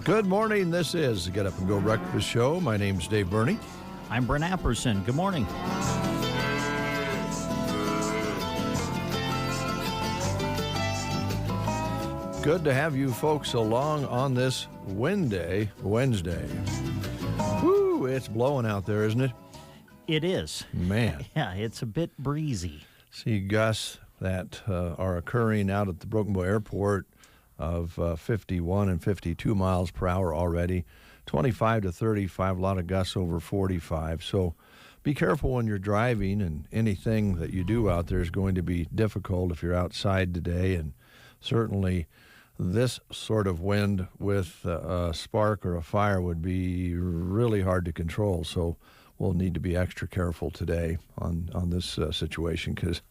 Good morning. This is the Get Up and Go Breakfast Show. My name's Dave Burney. I'm Brent Apperson. Good morning. Good to have you folks along on this Wednesday. Woo, it's blowing out there, isn't it? It is. Man. Yeah, it's a bit breezy. See gusts that are occurring out at the Broken Bow Airport of 51 and 52 miles per hour already. 25 to 35, a lot of gusts over 45. So be careful when you're driving, and anything that you do out there is going to be difficult if you're outside today. And certainly this sort of wind with a spark or a fire would be really hard to control. So we'll need to be extra careful today on this situation, because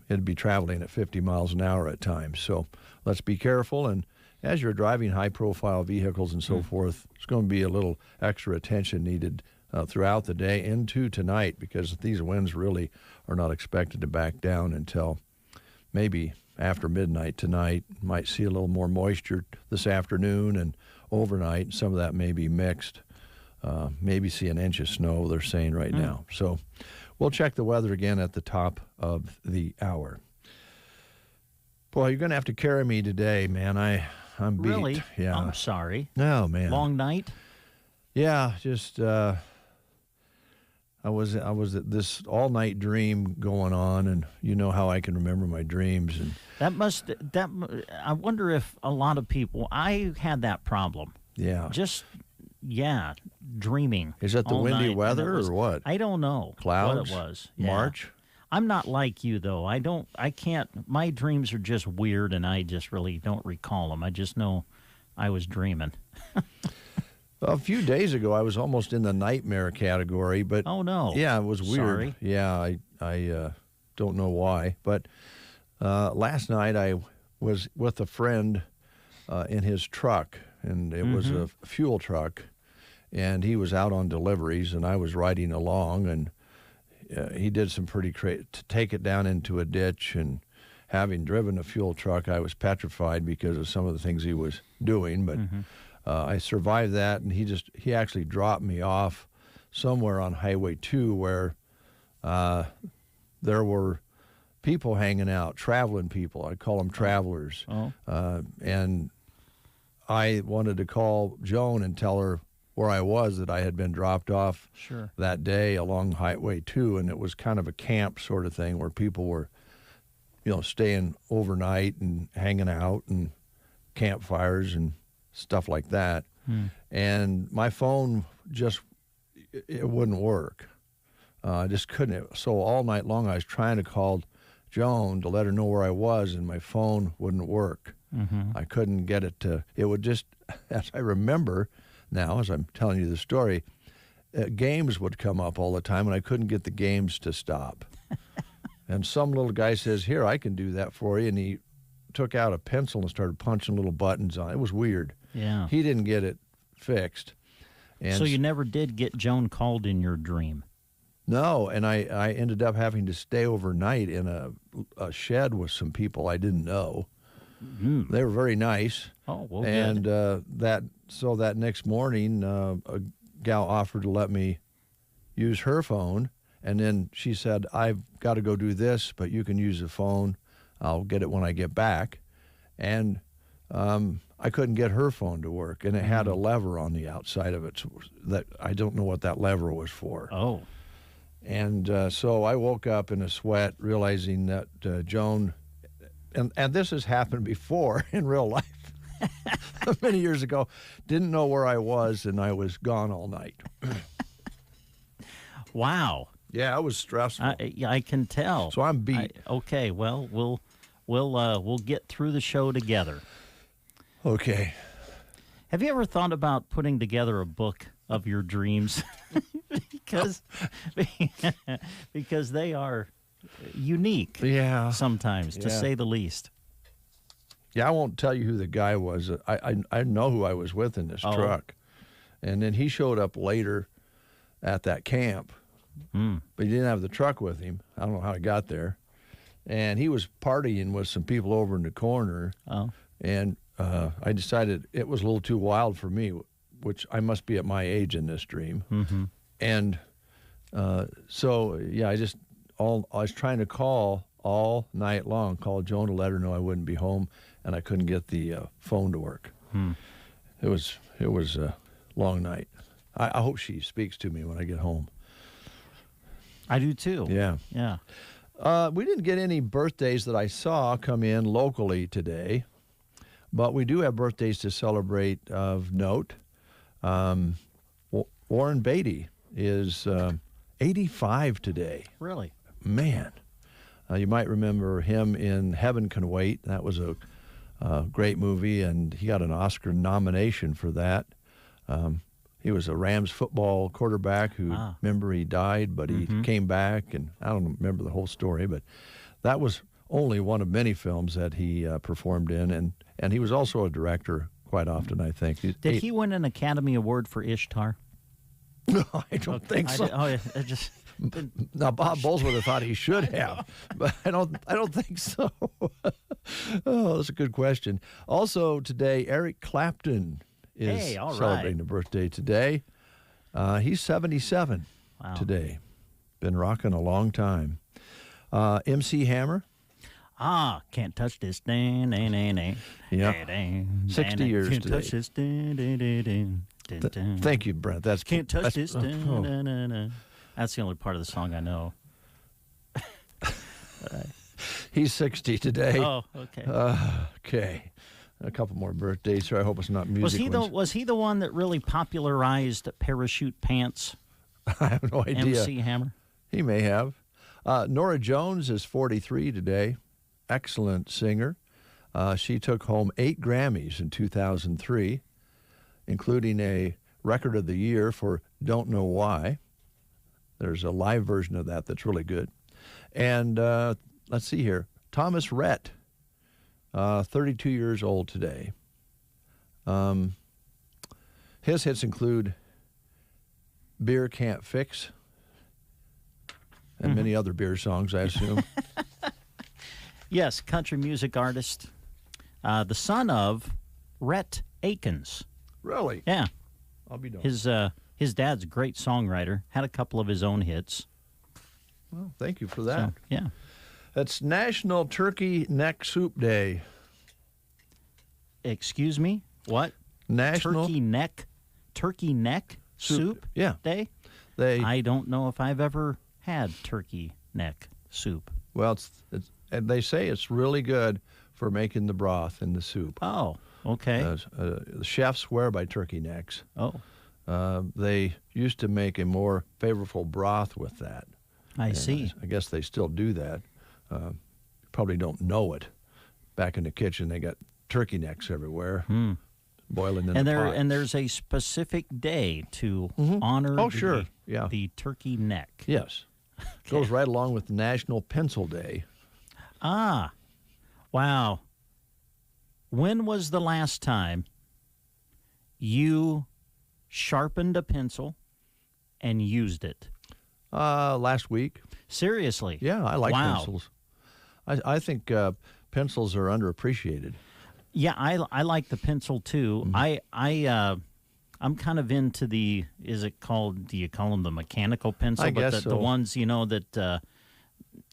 it'd be traveling at 50 miles an hour at times. So let's be careful. And as you're driving high-profile vehicles and so forth, there's going to be a little extra attention needed throughout the day into tonight, because these winds really are not expected to back down until maybe after midnight tonight. Might see a little more moisture this afternoon and overnight. Some of that may be mixed. Maybe see an inch of snow, they're saying right now. So we'll check the weather again at the top of the hour. Boy, you're going to have to carry me today, man. I'm beat. Really? Yeah. I'm sorry. No, man. Long night? Yeah, just I was at this all-night dream going on, and you know how I can remember my dreams. And I wonder if a lot of people, I had that problem. Yeah. Dreaming. Is that the all windy night, weather or what? I don't know Clouds? what it was. Yeah. March? I'm not like you, though. I can't, my dreams are just weird, and I just really don't recall them. I just know I was dreaming. A few days ago, I was almost in the nightmare category, but oh no, yeah, it was weird. Sorry. Yeah, I don't know why, but last night I was with a friend in his truck, and it was a fuel truck, and he was out on deliveries, and I was riding along, and he did some pretty crazy to take it down into a ditch. And having driven a fuel truck, I was petrified because of some of the things he was doing, but. I survived that, and he actually dropped me off somewhere on Highway 2 where there were people hanging out, traveling people. I call them travelers. Oh. And I wanted to call Joan and tell her where I was, that I had been dropped off that day along Highway 2, and it was kind of a camp sort of thing where people were, staying overnight and hanging out and campfires and stuff like that. And my phone it wouldn't work. I just couldn't. So all night long I was trying to call Joan to let her know where I was, and my phone wouldn't work. I couldn't get it to, it would just, as I remember now, as I'm telling you the story, games would come up all the time, and I couldn't get the games to stop. And some little guy says, "Here, I can do that for you," and he took out a pencil and started punching little buttons on it. It was weird. Yeah. He didn't get it fixed. And so you never did get Joan called in your dream? No, and I ended up having to stay overnight in a shed with some people I didn't know. They were very nice. Oh, well, and good. that next morning, a gal offered to let me use her phone, and then she said, "I've got to go do this, but you can use the phone. I'll get it when I get back." And I couldn't get her phone to work, and it had a lever on the outside of it that I don't know what that lever was for. Oh. And so I woke up in a sweat, realizing that Joan, and this has happened before in real life, many years ago, didn't know where I was, and I was gone all night. Wow. Yeah, it was stressful. I can tell. So I'm beat. Okay, well, we'll get through the show together. Okay. Have you ever thought about putting together a book of your dreams? because they are unique. Yeah. Sometimes, to say the least. Yeah, I won't tell you who the guy was. I know who I was with in this truck. And then he showed up later at that camp. But he didn't have the truck with him. I don't know how he got there. And he was partying with some people over in the corner. Oh. And I decided it was a little too wild for me, which I must be at my age in this dream. Mm-hmm. And so, yeah, I was trying to call all night long, call Joan to let her know I wouldn't be home, and I couldn't get the phone to work. It was a long night. I hope she speaks to me when I get home. I do too. Yeah. Yeah. We didn't get any birthdays that I saw come in locally today, but we do have birthdays to celebrate of note. Warren Beatty is 85 today. Really? Man. You might remember him in Heaven Can Wait. That was a great movie, and he got an Oscar nomination for that. He was a Rams football quarterback who, remember, he died, but he came back, and I don't remember the whole story, but that was only one of many films that he performed in, and he was also a director quite often, I think. Did he win an Academy Award for Ishtar? No, I don't think so. Now, Bob Bowles would have thought he should have, but I don't think so. Oh, that's a good question. Also today, Eric Clapton is celebrating a birthday today. He's 77 today. Been rocking a long time. MC Hammer. Can't touch this. Yeah. 60 years can't today. Touch this. Thank you, Brent. Can't touch this. That's the only part of the song I know. He's 60 today. Oh, okay. Okay. A couple more birthdays here. I hope it's not music Was he the one that really popularized parachute pants? I have no idea. MC Hammer? He may have. Nora Jones is 43 today. Excellent singer. She took home 8 Grammys in 2003, including a Record of the Year for Don't Know Why. There's a live version of that that's really good. And let's see here. Thomas Rhett, 32 years old today. His hits include Beer Can't Fix and many other beer songs, I assume. Yes, country music artist. The son of Rhett Akins. Really? Yeah. I'll be done. His dad's a great songwriter. Had a couple of his own hits. Well, thank you for that. So, yeah. It's National Turkey Neck Soup Day. Excuse me? What? National Turkey neck soup day? I don't know if I've ever had turkey neck soup. Well, and they say it's really good for making the broth in the soup. Oh, okay. The chefs swear by turkey necks. Oh. They used to make a more favorable broth with that. I see. I guess they still do that. Probably don't know it. Back in the kitchen, they got turkey necks everywhere, boiling in the pot. And there's a specific day to honor the turkey neck. Yes. Goes right along with National Pencil Day. Ah, wow. When was the last time you sharpened a pencil and used it? Last week. Seriously? Yeah, I like pencils. I think pencils are underappreciated. Yeah, I like the pencil too. I'm kind of into do you call them the mechanical pencil? I guess so. The ones, that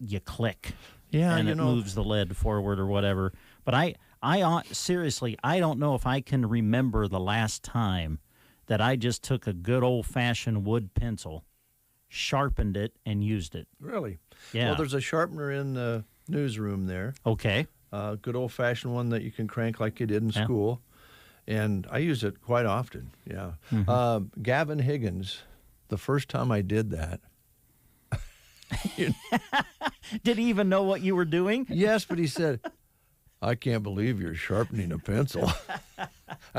you click. Yeah, and it moves the lead forward or whatever. But I seriously, I don't know if I can remember the last time that I just took a good old-fashioned wood pencil, sharpened it, and used it. Really? Yeah. Well, there's a sharpener in the newsroom there. Okay. Good old-fashioned one that you can crank like you did in school. And I use it quite often, yeah. Gavin Higgins, the first time I did that. Did he even know what you were doing? Yes, but he said, I can't believe you're sharpening a pencil. I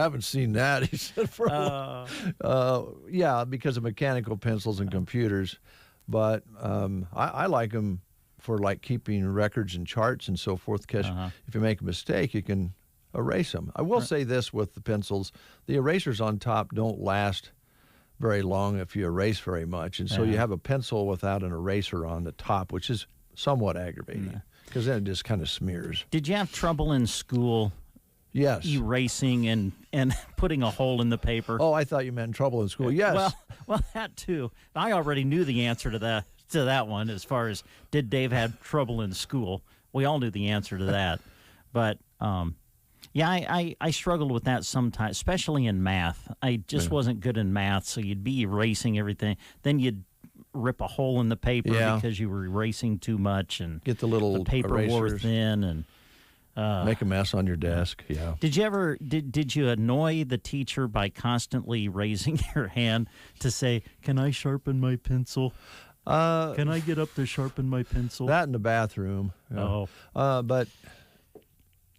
haven't seen that, he said, for a while. Yeah, because of mechanical pencils and computers. But I like them for, like, keeping records and charts and so forth, because if you make a mistake, you can erase them. I will say this with the pencils. The erasers on top don't last very long if you erase very much. And so you have a pencil without an eraser on the top, which is somewhat aggravating, because then it just kind of smears. Did you have trouble in school Yes. erasing and putting a hole in the paper. Oh, I thought you meant trouble in school. Yes. Well, that too. I already knew the answer to that one. As far as did Dave have trouble in school, we all knew the answer to that. But yeah, I struggled with that sometimes, especially in math. I just wasn't good in math, so you'd be erasing everything. Then you'd rip a hole in the paper because you were erasing too much, and get the little paper wore erasers. thin, and make a mess on your desk. Yeah. Did you ever did you annoy the teacher by constantly raising your hand to say, "Can I sharpen my pencil? Can I get up to sharpen my pencil?" That in the bathroom. Oh. But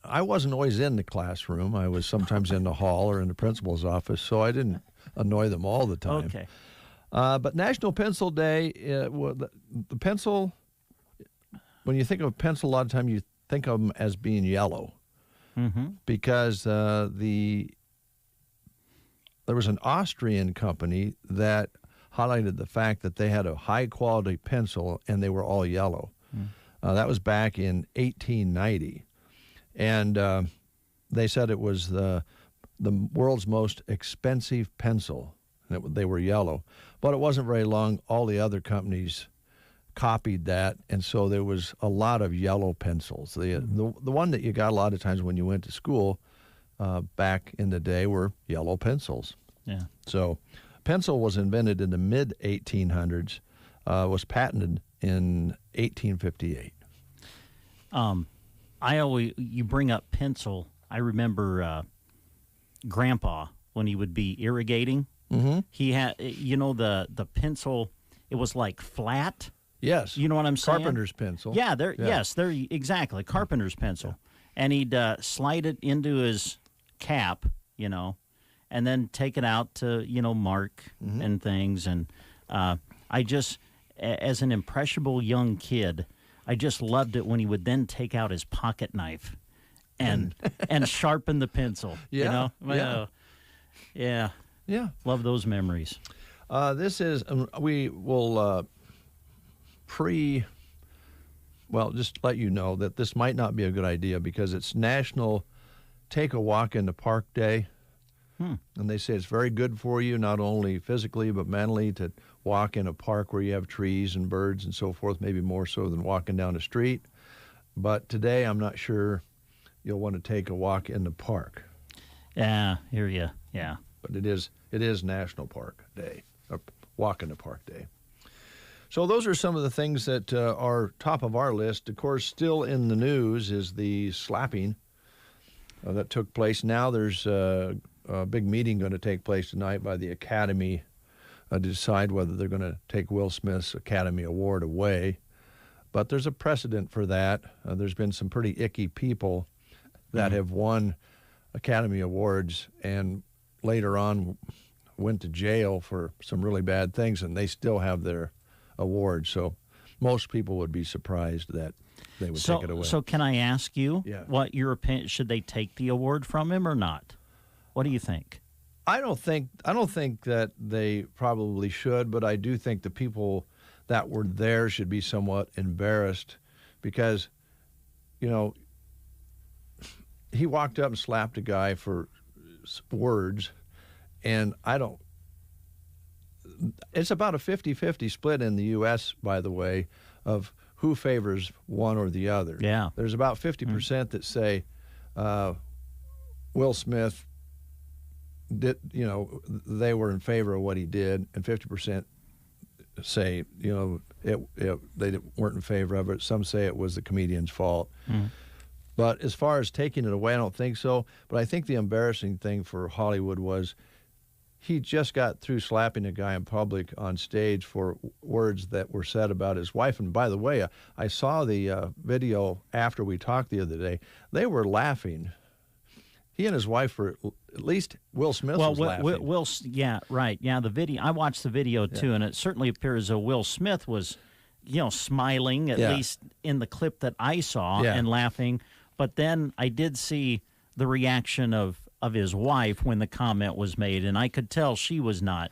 I wasn't always in the classroom. I was sometimes in the hall or in the principal's office, so I didn't annoy them all the time. Okay. But National Pencil Day, the pencil, when you think of a pencil, a lot of times you think of them as being yellow, because there was an Austrian company that highlighted the fact that they had a high-quality pencil and they were all yellow. That was back in 1890. And they said it was the world's most expensive pencil. They were yellow. But it wasn't very long. All the other companies copied that, and so there was a lot of yellow pencils. The one that you got a lot of times when you went to school back in the day were yellow pencils. Yeah. So pencil was invented in the mid-1800s, was patented in 1858. You bring up pencil. I remember Grandpa when he would be irrigating. He had, the pencil. It was like flat. Yes. You know what I'm saying? Carpenter's pencil. Yeah. Yes. There. Exactly. Carpenter's pencil, and he'd slide it into his cap. And then take it out to mark and things. And I just, as an impressionable young kid, I just loved it when he would then take out his pocket knife and sharpen the pencil. Yeah. Yeah. Love those memories. This is we will just let you know that this might not be a good idea because it's National Take a Walk in the Park Day. And they say it's very good for you, not only physically but mentally, to walk in a park where you have trees and birds and so forth, maybe more so than walking down the street. But today I'm not sure you'll want to take a walk in the park. Yeah, hear you. Yeah. But it is National Park Day, or Walk in the Park Day. So those are some of the things that are top of our list. Of course, still in the news is the slapping that took place. Now there's a big meeting going to take place tonight by the Academy to decide whether they're going to take Will Smith's Academy Award away. But there's a precedent for that. There's been some pretty icky people that have won Academy Awards and later on went to jail for some really bad things, and they still have their award. So most people would be surprised that they would take it away. So can I ask you what your opinion? Should they take the award from him or not? What do you think? I don't think that they probably should, but I do think the people that were there should be somewhat embarrassed because, he walked up and slapped a guy for words, and it's about a 50-50 split in the U.S., by the way, of who favors one or the other. Yeah. There's about 50% that say Will Smith did, they were in favor of what he did, and 50% say, they weren't in favor of it. Some say it was the comedian's fault. But as far as taking it away, I don't think so. But I think the embarrassing thing for Hollywood was he just got through slapping a guy in public on stage for words that were said about his wife. And by the way, I saw the video after we talked the other day. They were laughing. He and his wife were, at least Will Smith was laughing. Yeah, right. Yeah, the video. I watched the video too, and it certainly appears as though Will Smith was, smiling, at least in the clip that I saw, and laughing. But then I did see the reaction of his wife when the comment was made, and I could tell she was not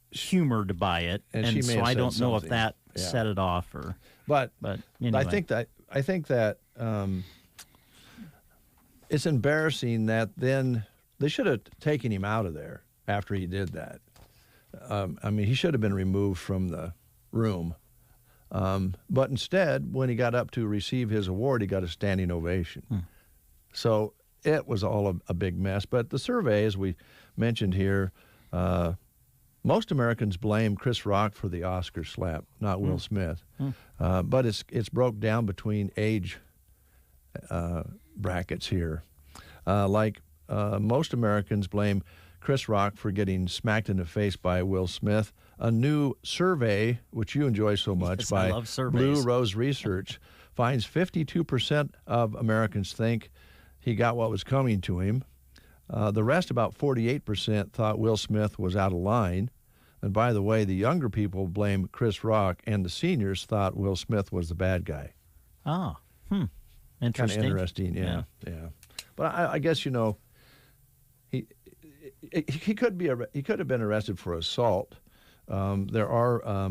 humored by it, and so I don't know if that set it off or. But anyway. I think that it's embarrassing that then they should have taken him out of there after he did that. I mean, he should have been removed from the room. But instead, when he got up to receive his award, he got a standing ovation. So it was all a big mess. But the survey, as we mentioned here, most Americans blame Chris Rock for the Oscar slap, not Will Smith. But it's broke down between age brackets here. Most Americans blame Chris Rock for getting smacked in the face by Will Smith. A new survey, which you enjoy so much, by Blue Rose Research, finds 52% of Americans think he got what was coming to him. The rest, about 48%, thought Will Smith was out of line. And by the way, the younger people blame Chris Rock, and the seniors thought Will Smith was the bad guy. Oh, interesting. Kind of interesting, yeah. But I guess, you know, he could have been arrested for assault. There are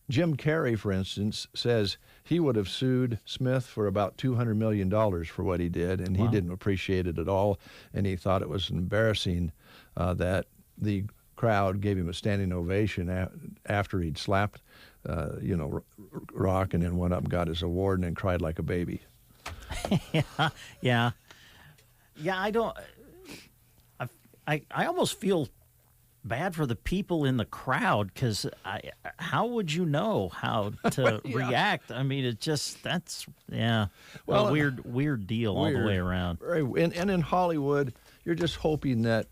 Jim Carrey, for instance, says he would have sued Smith for about $200 million for what he did, and he didn't appreciate it at all, and he thought it was embarrassing that the crowd gave him a standing ovation after he'd slapped, Rock, and then went up and got his award and then cried like a baby. Yeah. I don't. I almost feel bad for the people in the crowd, because how would you know how to react? I mean, that's a weird deal all the way around. And in Hollywood, you're just hoping that,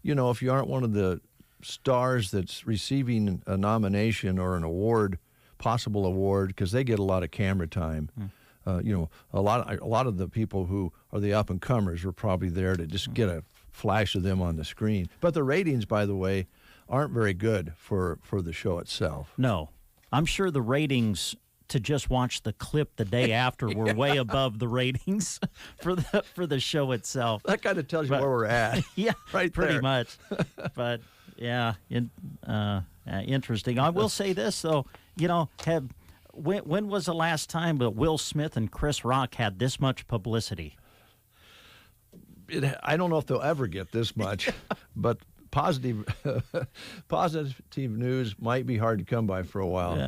you know, if you aren't one of the stars that's receiving a nomination or an award, possible award, because they get a lot of camera time. A lot of the people who are the up and comers are probably there to just get a flash of them on the screen. But the ratings, by the way, aren't very good for the show itself. No, I'm sure the ratings to just watch the clip the day after were way above the ratings for the show itself. That kind of tells you where we're at. Yeah, right pretty there. much. But yeah, interesting. I will say this though, you know, when was the last time that Will Smith and Chris Rock had this much publicity? I don't know if they'll ever get this much, but positive news might be hard to come by for a while.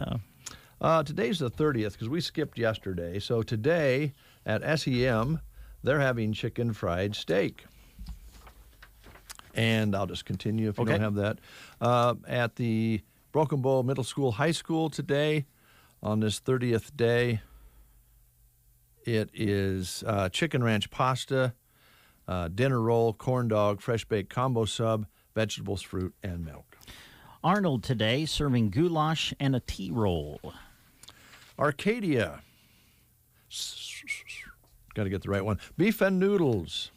Yeah. Today's the 30th, because we skipped yesterday. So today at SEM, they're having chicken fried steak. And I'll just continue if you don't have that. At the Broken Bow Middle School High School today, on this 30th day, it is chicken ranch pasta, dinner roll, corn dog, fresh baked combo sub, vegetables, fruit, and milk. Arnold today serving goulash and a tea roll. Arcadia, got to get the right one, beef and noodles.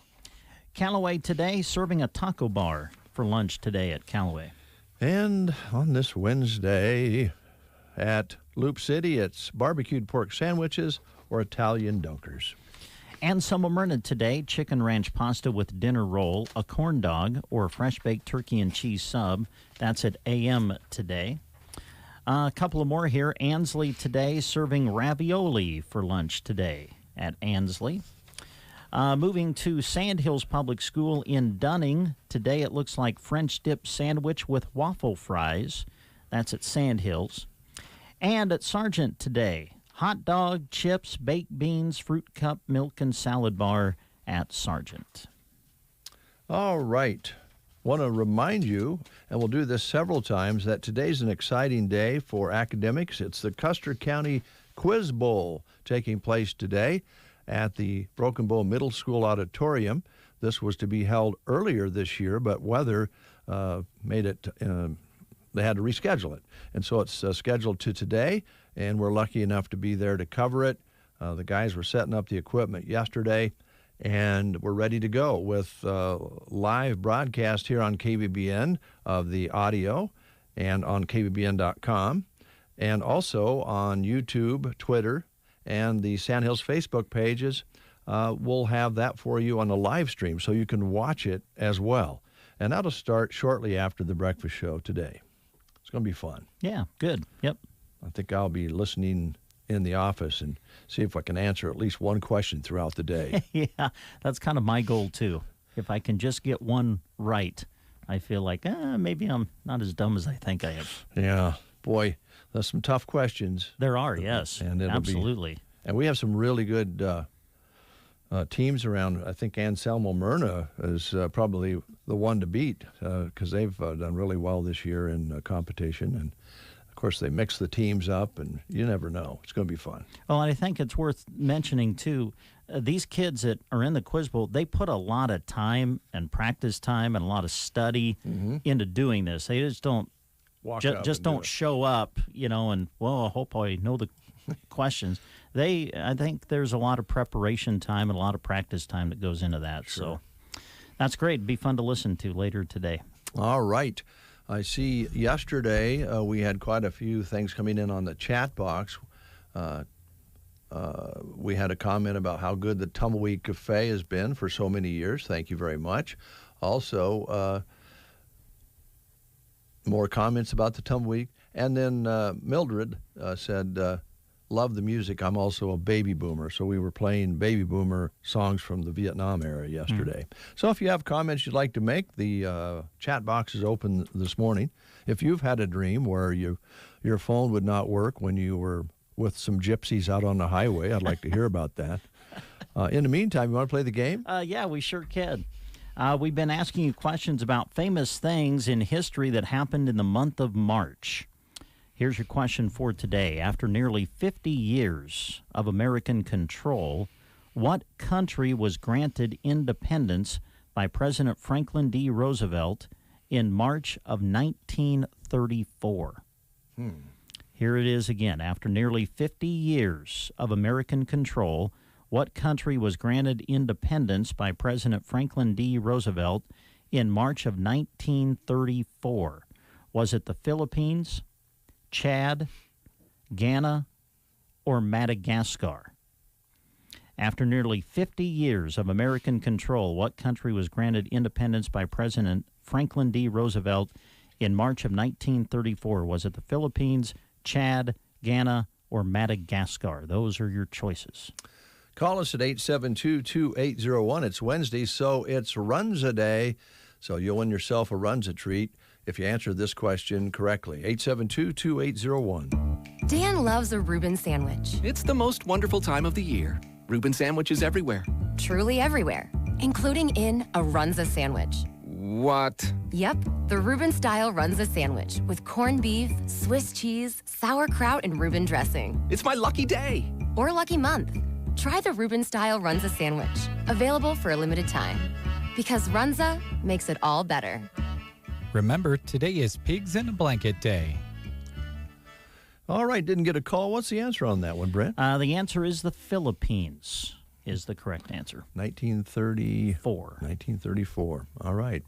Callaway today serving a taco bar for lunch today at Callaway. And on this Wednesday at Loop City, it's barbecued pork sandwiches or Italian dunkers. And Smyrna today, chicken ranch pasta with dinner roll, a corn dog, or a fresh-baked turkey and cheese sub. That's at AM today. A couple of more here. Ansley today serving ravioli for lunch today at Ansley. Moving to Sandhills Public School in Dunning. Today it looks like French dip sandwich with waffle fries. That's at Sandhills. And at Sargent today, hot dog, chips, baked beans, fruit cup, milk, and salad bar at Sargent. All right. Want to remind you, and we'll do this several times, that today's an exciting day for academics. It's the Custer County Quiz Bowl taking place today at the Broken Bow Middle School Auditorium. This was to be held earlier this year, but weather made it, they had to reschedule it. And so it's scheduled to today, and we're lucky enough to be there to cover it. The guys were setting up the equipment yesterday, and we're ready to go with live broadcast here on KBBN of the audio and on kbbn.com, and also on YouTube, Twitter, and the Sandhills Facebook pages. We'll have that for you on the live stream so you can watch it as well. And that'll start shortly after the breakfast show today. It's going to be fun. Yeah, good. Yep. I think I'll be listening in the office and see if I can answer at least one question throughout the day. Yeah, that's kind of my goal, too. If I can just get one right, I feel like maybe I'm not as dumb as I think I am. Yeah, boy, there's some tough questions. There are, yes, and absolutely. And we have some really good teams around. I think Anselmo Myrna is probably the one to beat because they've done really well this year in competition. And, of course, they mix the teams up, and you never know. It's going to be fun. Well, and I think it's worth mentioning, too, these kids that are in the Quiz Bowl, they put a lot of time and practice time and a lot of study into doing this. They just don't don't show up, and, well, I hope I know the questions. I think there's a lot of preparation time and a lot of practice time that goes into that. Sure. So that's great. It'd be fun to listen to later today. All right. I see yesterday we had quite a few things coming in on the chat box. We had a comment about how good the Tumbleweed Cafe has been for so many years. Thank you very much. Also, more comments about the Tumbleweed. And then Mildred said, love the music. I'm also a baby boomer. So we were playing baby boomer songs from the Vietnam era yesterday. So if you have comments you'd like to make, the chat box is open this morning. If you've had a dream where your phone would not work when you were with some gypsies out on the highway, I'd like to hear about that. In the meantime, you want to play the game? Yeah, we sure can. We've been asking you questions about famous things in history that happened in the month of March. Here's your question for today. After nearly 50 years of American control, what country was granted independence by President Franklin D. Roosevelt in March of 1934? Here it is again. After nearly 50 years of American control, what country was granted independence by President Franklin D. Roosevelt in March of 1934? Was it the Philippines, Chad, Ghana, or Madagascar? After nearly 50 years of American control, what country was granted independence by President Franklin D. Roosevelt in March of 1934? Was it the Philippines, Chad, Ghana, or Madagascar? Those are your choices. Call us at 872-2801. It's Wednesday, so it's Runza Day. So you'll win yourself a Runza treat if you answer this question correctly. 872-2801. Dan loves a Reuben sandwich. It's the most wonderful time of the year. Reuben sandwiches everywhere. Truly everywhere, including in a Runza sandwich. What? Yep, the Reuben-style Runza sandwich with corned beef, Swiss cheese, sauerkraut, and Reuben dressing. It's my lucky day. Or lucky month. Try the Reuben-style Runza sandwich, available for a limited time. Because Runza makes it all better. Remember, today is Pigs in a Blanket Day. All right, didn't get a call. What's the answer on that one, Brent? The answer is the Philippines is the correct answer. 1934. 1934. All right.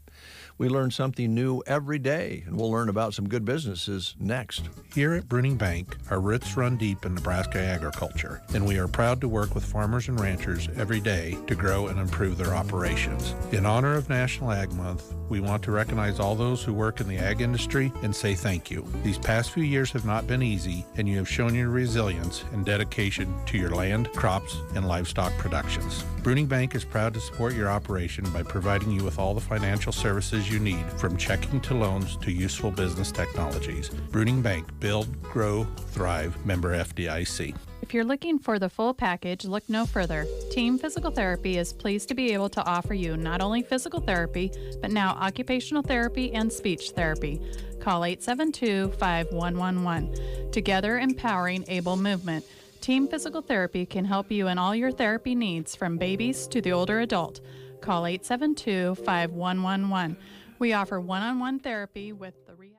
We learn something new every day, and we'll learn about some good businesses next. Here at Bruning Bank, our roots run deep in Nebraska agriculture, and we are proud to work with farmers and ranchers every day to grow and improve their operations. In honor of National Ag Month, we want to recognize all those who work in the ag industry and say thank you. These past few years have not been easy, and you have shown your resilience and dedication to your land, crops, and livestock productions. Bruning Bank is proud to support your operation by providing you with all the financial services you need, from checking to loans to useful business technologies. Bruning Bank, build, grow, thrive, member FDIC. If you're looking for the full package, look no further. Team Physical Therapy is pleased to be able to offer you not only physical therapy, but now occupational therapy and speech therapy. Call 872-5111. Together empowering able movement. Team Physical Therapy can help you in all your therapy needs, from babies to the older adult. Call 872-5111. We offer one-on-one therapy with the rehab.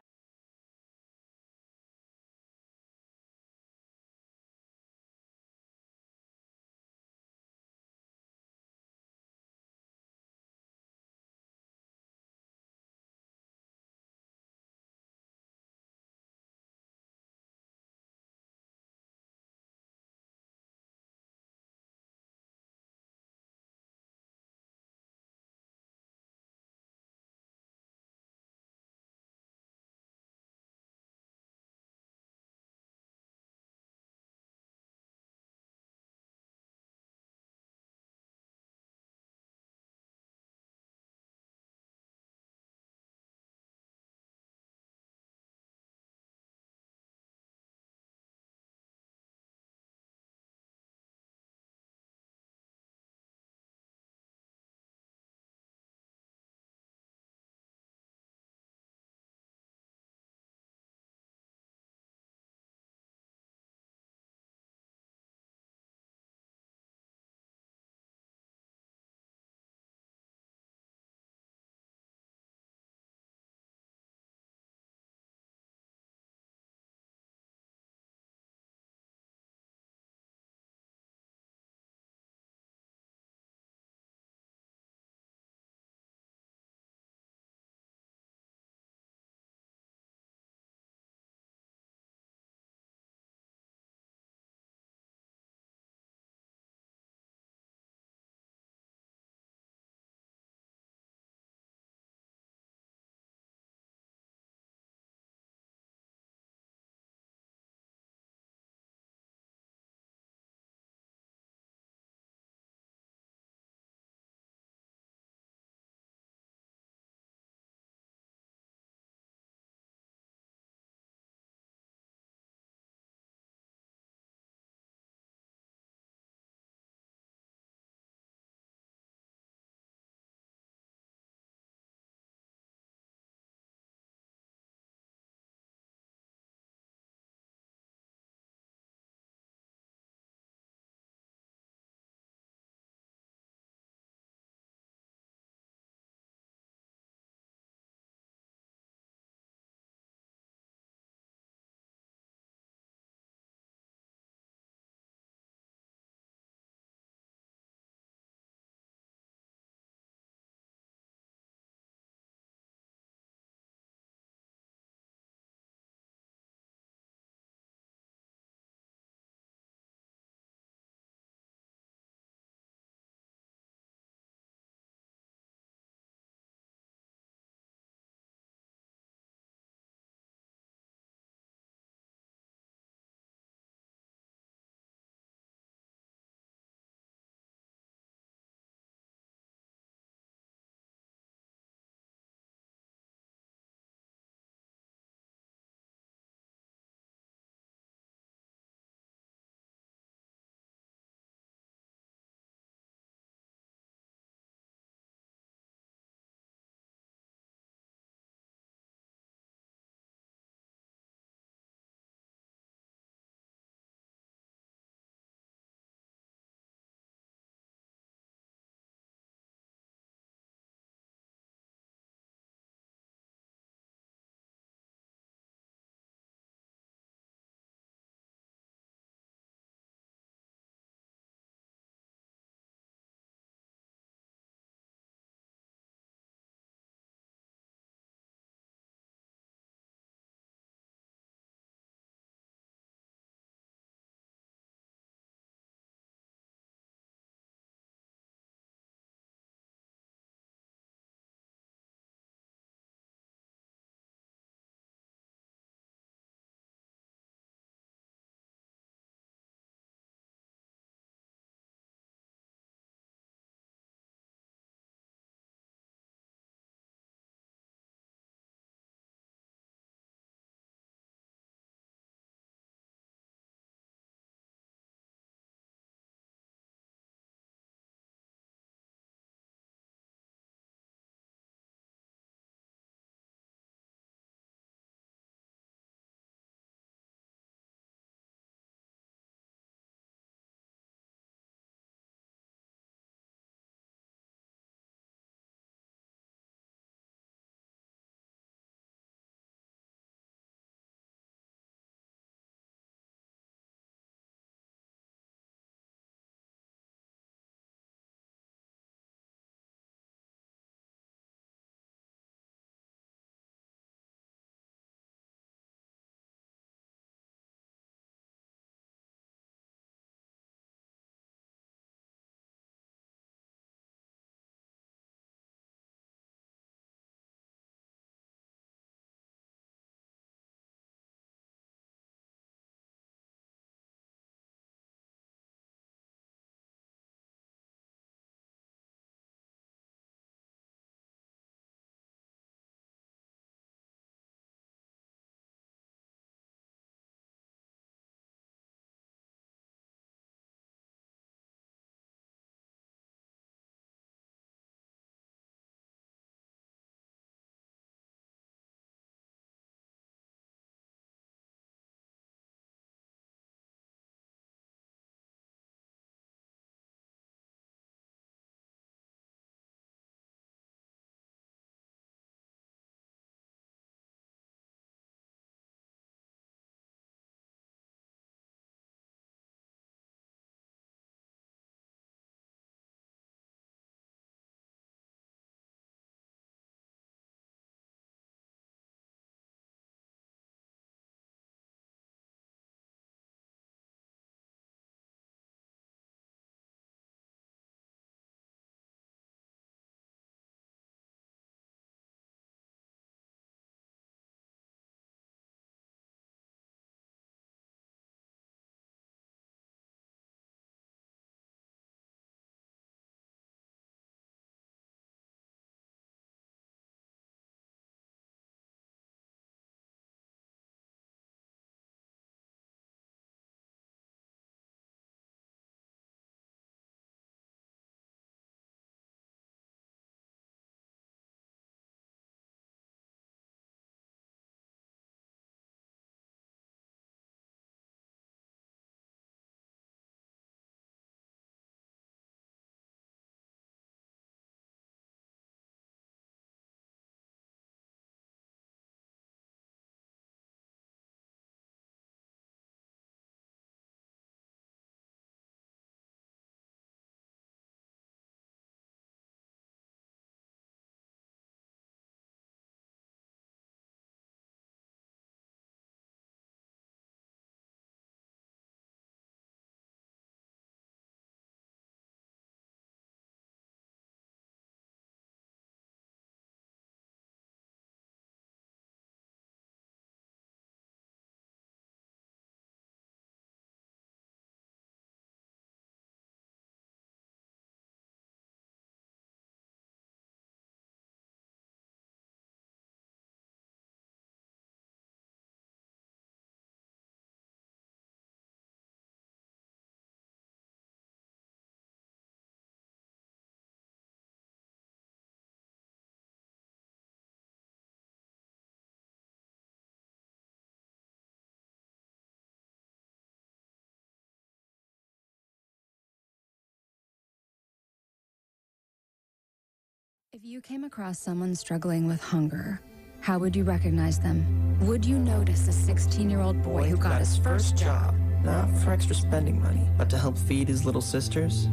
If you came across someone struggling with hunger, how would you recognize them? Would you notice a 16-year-old boy who got his first job? Not for extra spending money, but to help feed his little sisters?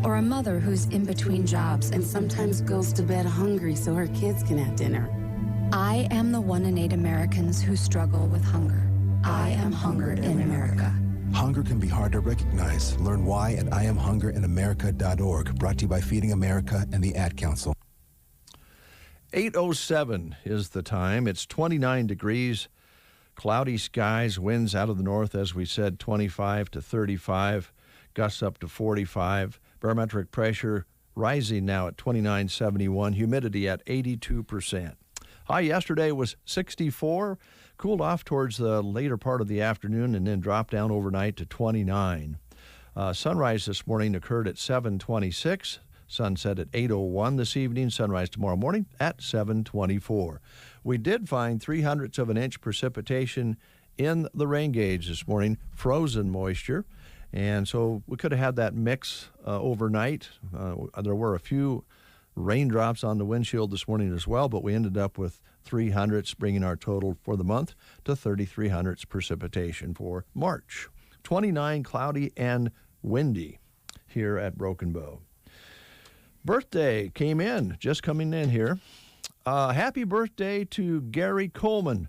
Or a mother who's in between jobs and sometimes goes to bed hungry so her kids can have dinner? I am the 1 in 8 Americans who struggle with hunger. I am hunger in America. Hunger can be hard to recognize. Learn why at IamHungerInAmerica.org. Brought to you by Feeding America and the Ad Council. 8:07 is the time. It's 29 degrees, cloudy skies, winds out of the north, as we said, 25 to 35, gusts up to 45. Barometric pressure rising now at 29.71, humidity at 82%. High yesterday was 64, cooled off towards the later part of the afternoon and then dropped down overnight to 29. Sunrise this morning occurred at 7:26. Sunset at 8:01 this evening. Sunrise tomorrow morning at 7:24. We did find 0.03 of an inch precipitation in the rain gauge this morning, frozen moisture. And so we could have had that mix overnight. There were a few raindrops on the windshield this morning as well, but we ended up with 0.03, bringing our total for the month to 0.33 precipitation for March. 29 cloudy and windy here at Broken Bow. Birthday came in, just coming in here. Happy birthday to Gary Coleman.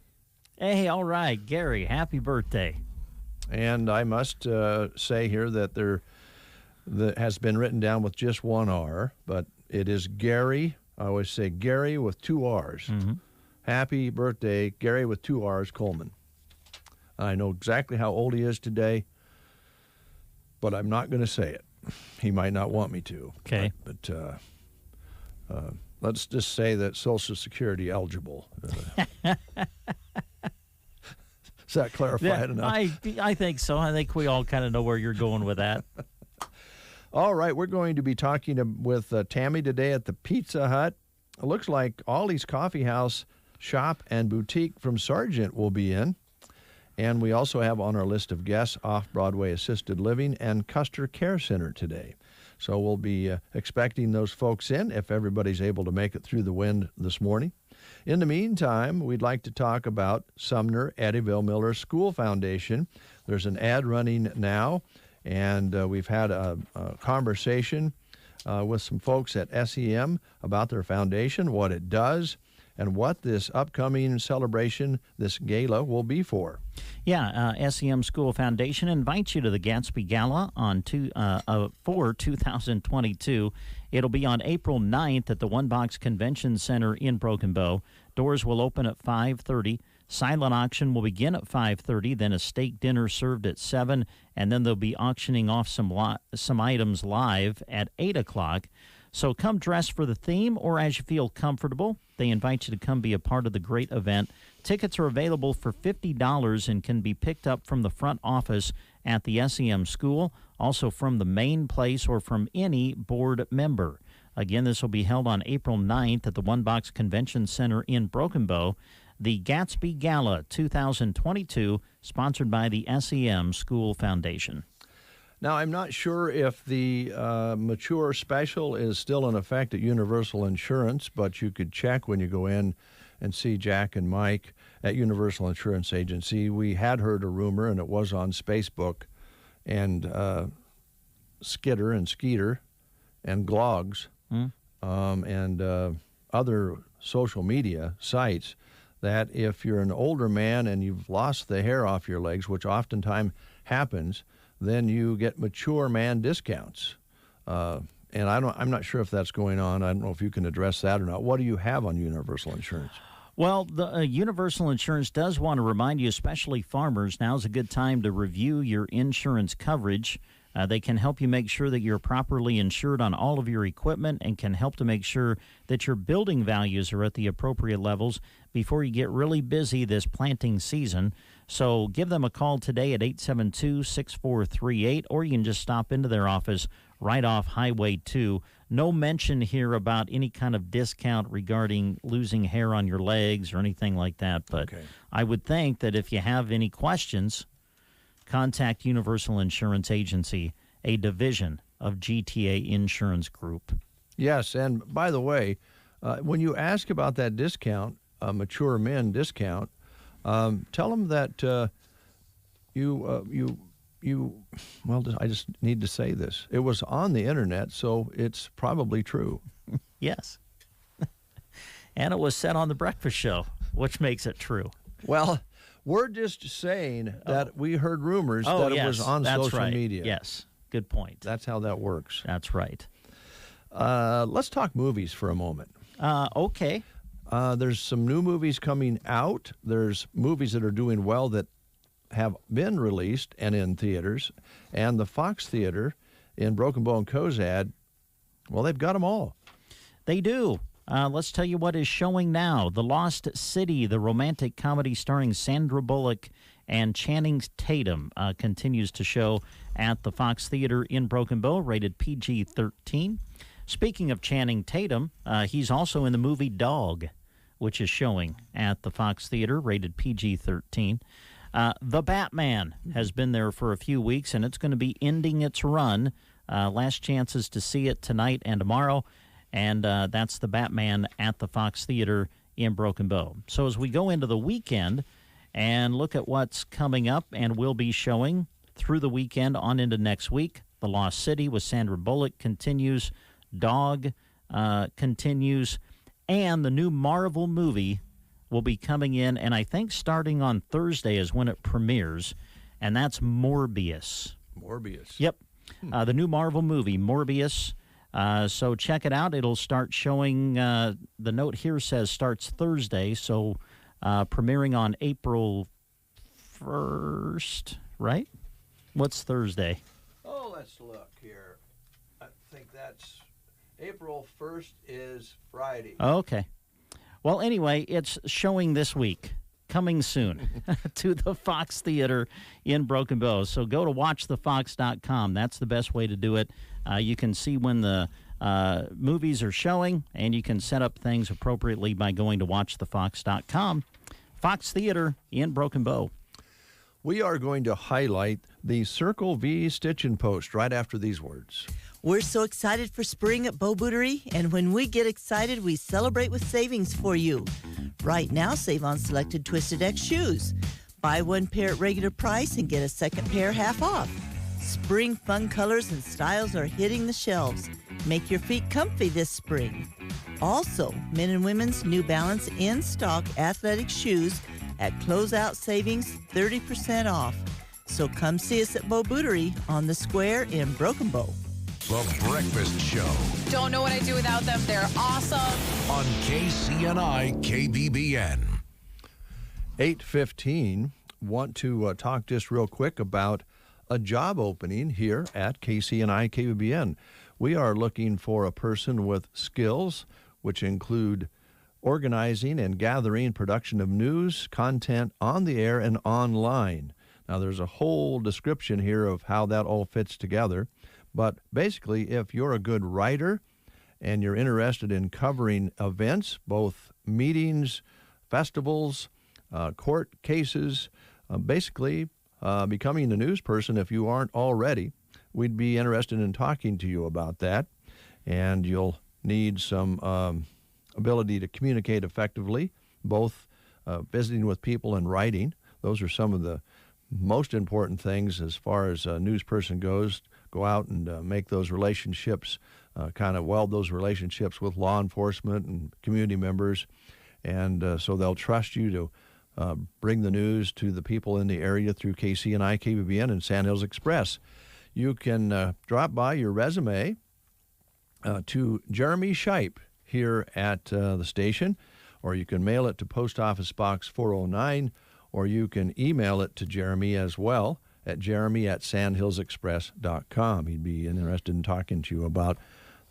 Hey, all right, Gary, happy birthday. And I must say here that that has been written down with just one R, but it is Gary. I always say Gary with 2 R's. Mm-hmm. Happy birthday, Gary with 2 R's, Coleman. I know exactly how old he is today, but I'm not going to say it. He might not want me to. Okay. But let's just say that Social Security eligible. Does that clarify it enough? I think so. I think we all kind of know where you're going with that. All right, we're going to be talking with Tammy today at the Pizza Hut. It looks like Ollie's Coffee House Shop and Boutique from Sargent will be in. And we also have on our list of guests Off-Broadway Assisted Living and Custer Care Center today. So we'll be expecting those folks in if everybody's able to make it through the wind this morning. In the meantime, we'd like to talk about Sumner Eddyville Miller School Foundation. There's an ad running now, and we've had a conversation with some folks at SEM about their foundation, what it does, and what this upcoming celebration, this gala, will be for. Yeah, SEM School Foundation invites you to the Gatsby Gala for 2022. It'll be on April 9th at the One Box Convention Center in Broken Bow. Doors will open at 5:30. Silent auction will begin at 5:30, then a steak dinner served at 7, and then they'll be auctioning off some items live at 8 o'clock. So come dressed for the theme or as you feel comfortable. They invite you to come be a part of the great event. Tickets are available for $50 and can be picked up from the front office at the SEM school, also from the main place or from any board member. Again, this will be held on April 9th at the One Box Convention Center in Broken Bow. The Gatsby Gala 2022, sponsored by the SEM School Foundation. Now, I'm not sure if the mature special is still in effect at Universal Insurance, but you could check when you go in and see Jack and Mike at Universal Insurance Agency. We had heard a rumor, and it was on Facebook, and Skitter and Skeeter and Glogs and other social media sites, that if you're an older man and you've lost the hair off your legs, which oftentimes happens, then you get mature man discounts. And I'm not sure if that's going on. I don't know if you can address that or not. What do you have on Universal Insurance? Well, the Universal Insurance does want to remind you, especially farmers, now's a good time to review your insurance coverage. They can help you make sure that you're properly insured on all of your equipment and can help to make sure that your building values are at the appropriate levels before you get really busy this planting season. So give them a call today at 872-6438, or you can just stop into their office right off Highway 2. No mention here about any kind of discount regarding losing hair on your legs or anything like that. But okay. I would think that if you have any questions, contact Universal Insurance Agency, a division of GTA Insurance Group. Yes, and by the way, When you ask about that discount, mature men discount, tell them that well, I just need to say this. It was on the internet, so it's probably true. Yes. And it was said on the breakfast show, which makes it true. Well, we're just saying that we heard rumors that it was on social media. Yes, good point. That's how that works. That's right. Let's talk movies for a moment. Okay. There's some new movies coming out. There's movies that are doing well that have been released and in theaters. And the Fox Theater in Broken Bow and Cozad, well, they've got them all. They do. Let's tell you what is showing now. The Lost City, the romantic comedy starring Sandra Bullock and Channing Tatum, continues to show at the Fox Theater in Broken Bow, rated PG-13. Speaking of Channing Tatum, he's also in the movie Dog, which is showing at the Fox Theater, rated PG-13. The Batman has been there for a few weeks, and it's going to be ending its run. Last chances to see it tonight and tomorrow, and that's The Batman at the Fox Theater in Broken Bow. So as we go into the weekend and look at what's coming up and will be showing through the weekend on into next week, The Lost City with Sandra Bullock continues, Dog continues, and the new Marvel movie will be coming in, and I think starting on Thursday is when it premieres, and that's Morbius. Morbius. Yep. The new Marvel movie, Morbius. So check it out. It'll start showing, the note here says starts Thursday, so premiering on April 1st, right? What's Thursday? Oh, let's look here. I think that's April 1st is Friday. Okay. Well, anyway, it's showing this week, coming soon to the Fox Theater in Broken Bow. So go to watchthefox.com. That's the best way to do it. You can see when the movies are showing, and you can set up things appropriately by going to watchthefox.com. Fox Theater in Broken Bow. We are going to highlight the Circle V Stitch and Post right after these words. We're so excited for spring at Bow Bootery, and when we get excited, we celebrate with savings for you. Right now, save on selected Twisted X shoes. Buy one pair at regular price and get a second pair half off. Spring fun colors and styles are hitting the shelves. Make your feet comfy this spring. Also, men and women's New Balance in-stock athletic shoes at closeout savings 30% off. So come see us at Bow Bootery on the square in Broken Bow. The Breakfast Show. Don't know what I'd do without them. They're awesome. On KCNI KBBN. 8:15. Want to talk just real quick about a job opening here at KCNI KBBN. We are looking for a person with skills which include organizing and gathering production of news, content on the air and online. Now, there's a whole description here of how that all fits together. But basically, if you're a good writer and you're interested in covering events, both meetings, festivals, court cases, basically becoming a news person if you aren't already, we'd be interested in talking to you about that. And you'll need some ability to communicate effectively, both visiting with people and writing. Those are some of the most important things as far as a news person goes. Go out and make those relationships, kind of weld those relationships with law enforcement and community members, and so they'll trust you to bring the news to the people in the area through KCNI, KBBN, and Sandhills Express. You can drop by your resume to Jeremy Shipe here at the station, or you can mail it to Post Office Box 409, or you can email it to Jeremy as well at jeremy@sandhillsexpress.com. He'd be interested in talking to you about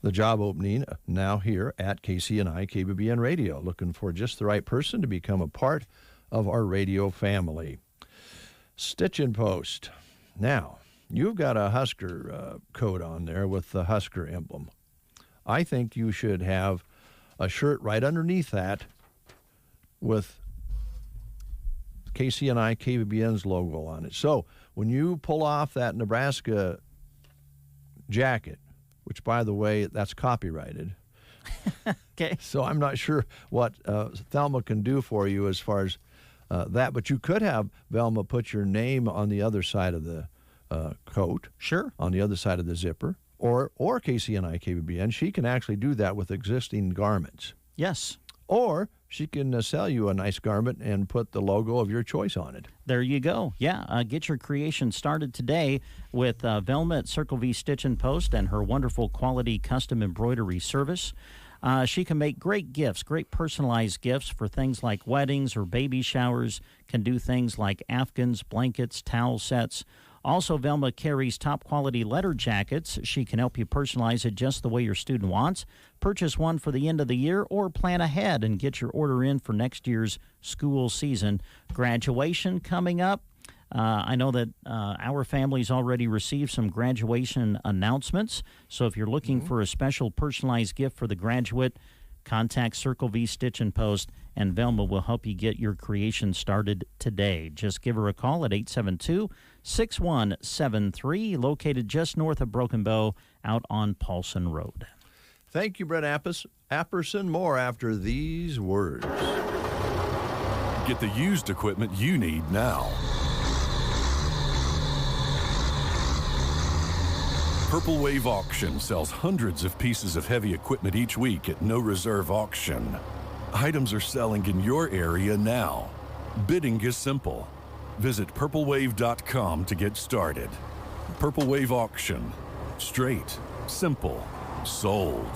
the job opening now here at KCNI KBBN Radio. Looking for just the right person to become a part of our radio family. Stitch and Post. Now, you've got a Husker coat on there with the Husker emblem. I think you should have a shirt right underneath that with KCNI KBBN's logo on it. So when you pull off that Nebraska jacket, which, by the way, that's copyrighted, Okay. So I'm not sure what Thelma can do for you as far as that, but you could have Velma put your name on the other side of the coat. Sure. On the other side of the zipper, or KCNI KBBN. She can actually do that with existing garments. Yes. Or she can sell you a nice garment and put the logo of your choice on it. There you go. Yeah, get your creation started today with Velma at Circle V Stitch and Post and her wonderful quality custom embroidery service. She can make great gifts, great personalized gifts for things like weddings or baby showers, can do things like afghans, blankets, towel sets. Also, Velma carries top-quality letter jackets. She can help you personalize it just the way your student wants. Purchase one for the end of the year or plan ahead and get your order in for next year's school season. Graduation coming up. I know that our family's already received some graduation announcements. So if you're looking for a special personalized gift for the graduate, contact Circle V Stitch and Post, and Velma will help you get your creation started today. Just give her a call at 872-6173, located just north of Broken Bow out on Paulson Road. Thank you, Brent Apperson. More after these words. Get the used equipment you need now. Purple Wave Auction sells hundreds of pieces of heavy equipment each week at no reserve auction. Items are selling in your area now. Bidding is simple. Visit purplewave.com to get started. Purple Wave Auction. Straight, simple, sold.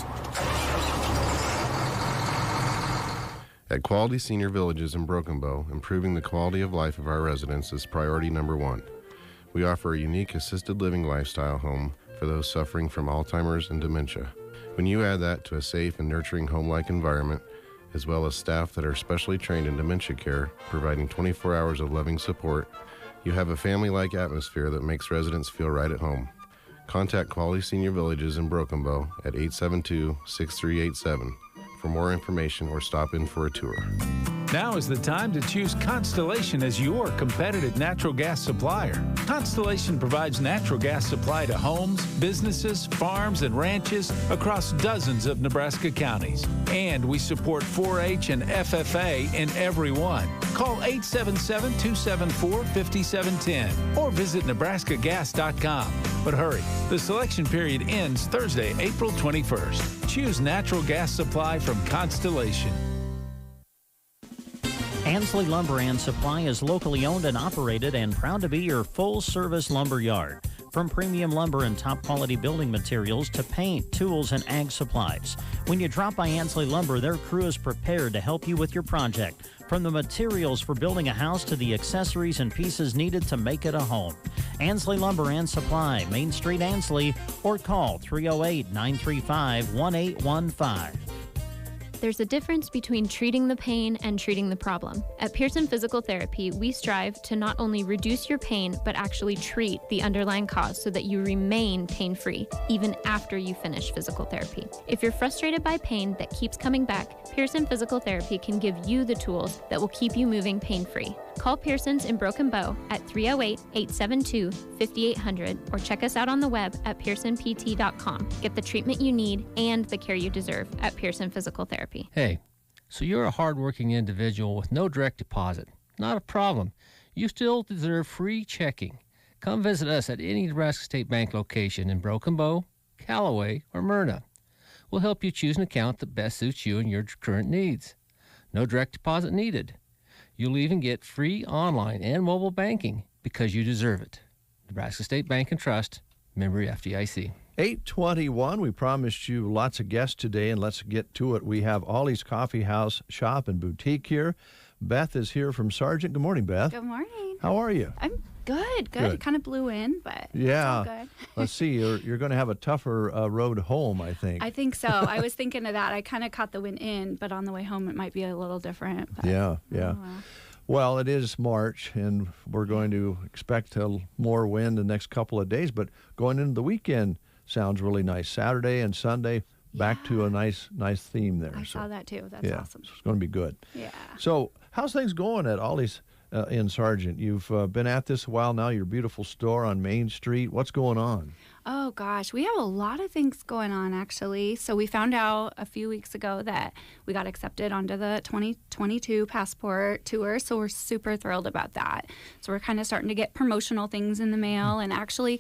At Quality Senior Villages in Broken Bow, improving the quality of life of our residents is priority number one. We offer a unique assisted living lifestyle home for those suffering from Alzheimer's and dementia. When you add that to a safe and nurturing home-like environment, as well as staff that are specially trained in dementia care, providing 24 hours of loving support, you have a family-like atmosphere that makes residents feel right at home. Contact Quality Senior Villages in Broken Bow at 872-6387 for more information or stop in for a tour. Now is the time to choose Constellation as your competitive natural gas supplier. Constellation provides natural gas supply to homes, businesses, farms, and ranches across dozens of Nebraska counties. And we support 4-H and FFA in every one. Call 877-274-5710 or visit nebraskagas.com. But hurry, the selection period ends Thursday, April 21st. Choose natural gas supply from Constellation. Ansley Lumber and Supply is locally owned and operated and proud to be your full-service lumber yard. From premium lumber and top-quality building materials to paint, tools, and ag supplies. When you drop by Ansley Lumber, their crew is prepared to help you with your project. From the materials for building a house to the accessories and pieces needed to make it a home. Ansley Lumber and Supply, Main Street, Ansley, or call 308-935-1815. There's a difference between treating the pain and treating the problem. At Pearson Physical Therapy, we strive to not only reduce your pain, but actually treat the underlying cause so that you remain pain-free, even after you finish physical therapy. If you're frustrated by pain that keeps coming back, Pearson Physical Therapy can give you the tools that will keep you moving pain-free. Call Pearson's in Broken Bow at 308-872-5800 or check us out on the web at pearsonpt.com. Get the treatment you need and the care you deserve at Pearson Physical Therapy. Hey, so you're a hardworking individual with no direct deposit. Not a problem. You still deserve free checking. Come visit us at any Nebraska State Bank location in Broken Bow, Callaway, or Myrna. We'll help you choose an account that best suits you and your current needs. No direct deposit needed. You'll even get free online and mobile banking because you deserve it. Nebraska State Bank and Trust, member FDIC. 8:21. We promised you lots of guests today, and let's get to it. We have Ollie's Coffee House Shop and Boutique here. Beth is here from Sargent. Good morning, Beth. Good morning. How are you? I'm good. It kind of blew in, but yeah. It's all good. Let's see. You're going to have a tougher road home, I think. I think so. I was thinking of that. I kind of caught the wind in, but on the way home it might be a little different. But, yeah. Oh, well, it is March, and we're going to expect more wind the next couple of days, but going into the weekend sounds really nice. Saturday and Sunday, back to a nice theme there. I saw that too. That's awesome. So it's going to be good. Yeah. So how's things going at Ollie's in Sargent? You've been at this a while now, your beautiful store on Main Street. What's going on? Oh, gosh. We have a lot of things going on, actually. So we found out a few weeks ago that we got accepted onto the 2022 passport tour. So we're super thrilled about that. So we're kind of starting to get promotional things in the mail. And actually,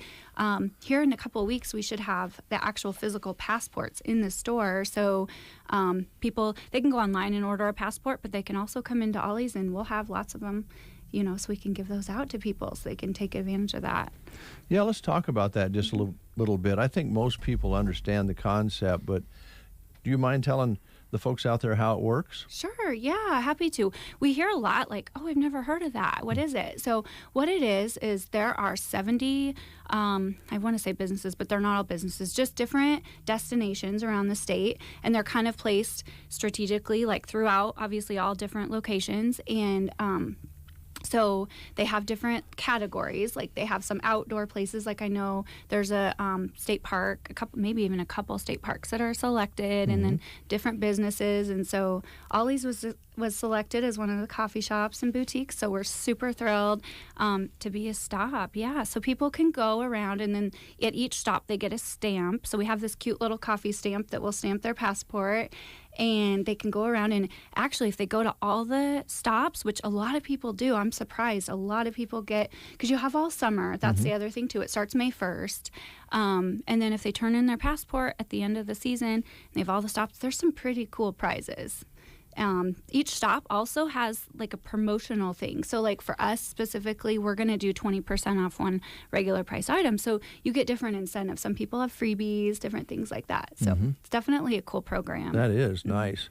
here in a couple of weeks, we should have the actual physical passports in the store. So people, they can go online and order a passport, but they can also come into Ollie's and we'll have lots of them, so we can give those out to people so they can take advantage of that. Yeah, let's talk about that just a little bit. I think most people understand the concept, but do you mind telling the folks out there how it works? Sure, yeah, happy to. We hear a lot like, oh, I've never heard of that. What is it? So what it is there are 70, I want to say businesses, but they're not all businesses, just different destinations around the state, and they're kind of placed strategically, like throughout, obviously, all different locations, and so they have different categories. Like they have some outdoor places. Like I know there's a state park, maybe even a couple state parks that are selected, and then different businesses. And so Ollie's was selected as one of the coffee shops and boutiques. So we're super thrilled to be a stop. Yeah, so people can go around, and then at each stop they get a stamp. So we have this cute little coffee stamp that will stamp their passport. And they can go around, and actually if they go to all the stops, which a lot of people do, I'm surprised, a lot of people get, because you have all summer, that's the other thing too, it starts May 1st, and then if they turn in their passport at the end of the season, and they have all the stops, there's some pretty cool prizes. Each stop also has like a promotional thing. So like for us specifically, we're going to do 20% off one regular price item. So you get different incentives. Some people have freebies, different things like that. So it's definitely a cool program. That is nice.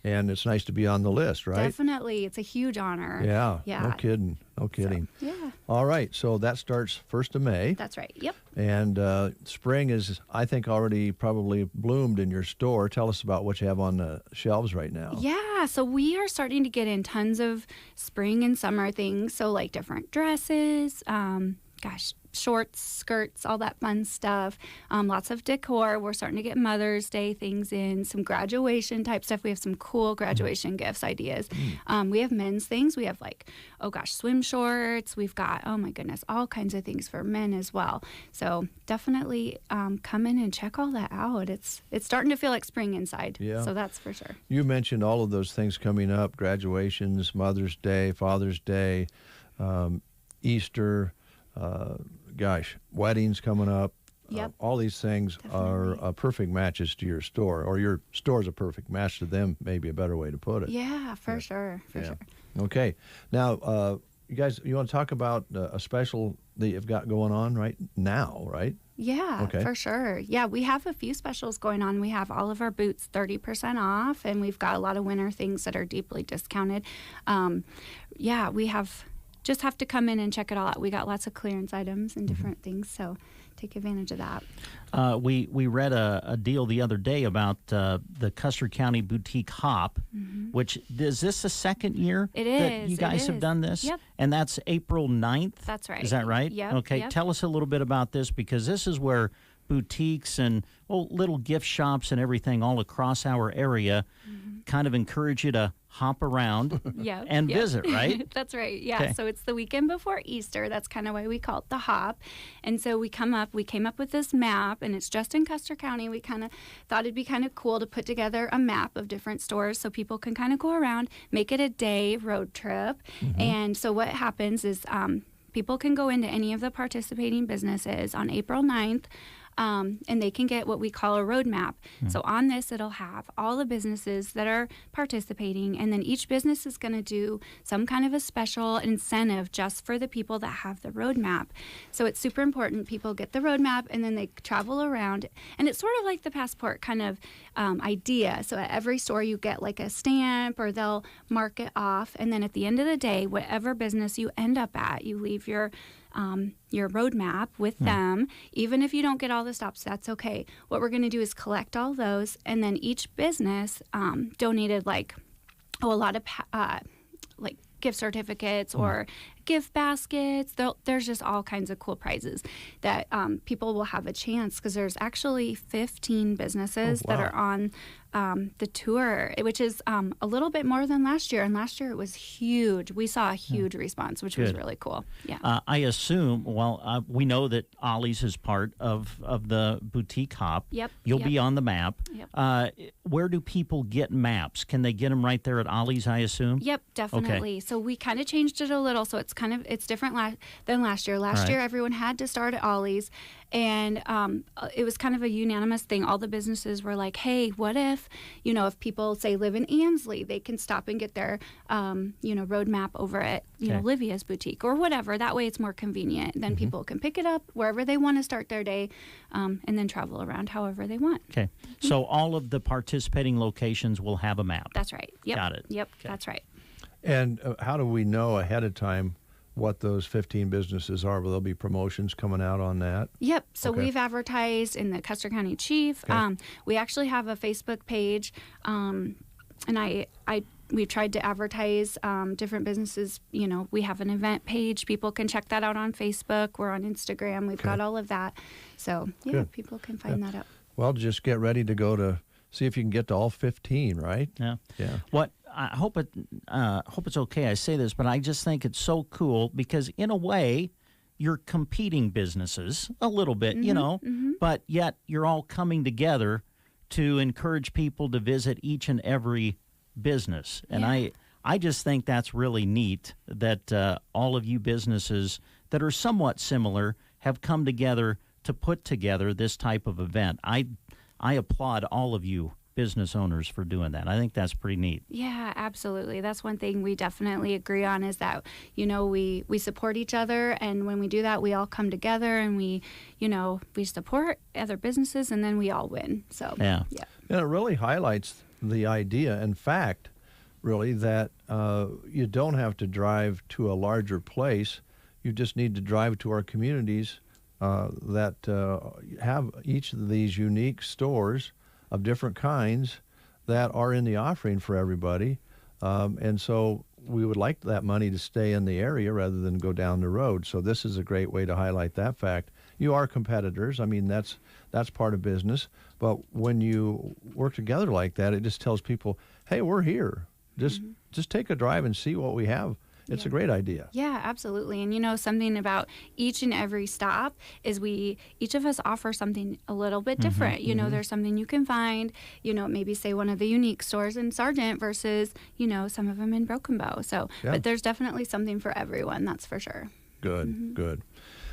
And it's nice to be on the list, right? Definitely. It's a huge honor. Yeah. No kidding. No kidding. So, yeah. All right. So that starts 1st of May. That's right. Yep. And spring is, I think, already probably bloomed in your store. Tell us about what you have on the shelves right now. Yeah. So we are starting to get in tons of spring and summer things. So like different dresses, shorts, skirts, all that fun stuff. Lots of decor. We're starting to get Mother's Day things in, some graduation type stuff. We have some cool graduation gifts ideas. We have men's things. We have swim shorts. We've got, oh my goodness, all kinds of things for men as well. So definitely come in and check all that out. It's starting to feel like spring inside. Yeah. So that's for sure. You mentioned all of those things coming up, graduations, Mother's Day, Father's Day, Easter, weddings coming up. Yep. All these things are perfect matches to your store, or your store's a perfect match to them, maybe a better way to put it. Yeah, for sure. Okay. Now, you guys, you want to talk about a special that you've got going on right now, right? Yeah, okay. For sure. Yeah, we have a few specials going on. We have all of our boots 30% off, and we've got a lot of winter things that are deeply discounted. We just have to come in and check it all out. We got lots of clearance items and different things, so take advantage of that. We read a deal the other day about the Custer County Boutique Hop, which, is this the second year that you guys have done this? Yep. And that's April 9th? That's right. Is that right? Yep. Okay, tell us a little bit about this, because this is where boutiques and little gift shops and everything all across our area kind of encourage you to hop around and visit, right? That's right. Yeah. Okay. So it's the weekend before Easter. That's kind of why we call it the Hop. And so we came up with this map, and it's just in Custer County. We kind of thought it'd be kind of cool to put together a map of different stores so people can kind of go around, make it a day road trip. And so what happens is people can go into any of the participating businesses on April 9th. And they can get what we call a roadmap. So on this, it'll have all the businesses that are participating, and then each business is going to do some kind of a special incentive just for the people that have the roadmap. So it's super important people get the roadmap, and then they travel around. And it's sort of like the passport kind of idea. So at every store, you get like a stamp, or they'll mark it off. And then at the end of the day, whatever business you end up at, you leave your roadmap with them. Even if you don't get all the stops, that's okay. What we're going to do is collect all those, and then each business donated a lot of gift certificates or gift baskets. There's just all kinds of cool prizes that people will have a chance, because there's actually 15 businesses that are on the tour, which is a little bit more than last year. And last year it was huge. We saw a huge response, which was really cool. Yeah. I assume, we know that Ollie's is part of the boutique hop. Yep. You'll be on the map. Yep. Where do people get maps? Can they get them right there at Ollie's, I assume? Yep, definitely. Okay. So we kind of changed it a little. So it's different than last year. Last year, everyone had to start at Ollie's. And it was kind of a unanimous thing. All the businesses were like, hey, what if people, say, live in Ansley, they can stop and get their, road map over at, Livia's boutique or whatever. That way it's more convenient. Then people can pick it up wherever they want to start their day and then travel around however they want. Okay. So all of the participating locations will have a map. That's right. Yep. Got it. Yep, that's right. And how do we know ahead of time what those 15 businesses are? Will there be promotions coming out on that? Yep. So we've advertised in the Custer County Chief. Okay. We actually have a Facebook page, and we've tried to advertise different businesses. We have an event page. People can check that out on Facebook. We're on Instagram. We've got all of that. So people can find that out. Well, just get ready to go to see if you can get to all 15, right? Yeah. Yeah. What I hope it's okay I say this, but I just think it's so cool because in a way you're competing businesses a little bit, but yet you're all coming together to encourage people to visit each and every business. And I just think that's really neat that all of you businesses that are somewhat similar have come together to put together this type of event. I applaud all of you business owners for doing that. I think that's pretty neat. Yeah, absolutely. That's one thing we definitely agree on is that, we support each other. And when we do that, we all come together and we support other businesses and then we all win. So, yeah. And it really highlights the idea, in fact, really, that you don't have to drive to a larger place. You just need to drive to our communities that have each of these unique stores of different kinds that are in the offering for everybody. And so we would like that money to stay in the area rather than go down the road. So this is a great way to highlight that fact. You are competitors. I mean, that's part of business. But when you work together like that, it just tells people, hey, we're here. Just take a drive and see what we have. It's a great idea. Yeah, absolutely. And something about each and every stop is each of us offer something a little bit different. There's something you can find, maybe say one of the unique stores in Sargent versus, some of them in Broken Bow. So, but there's definitely something for everyone, that's for sure. Good, good.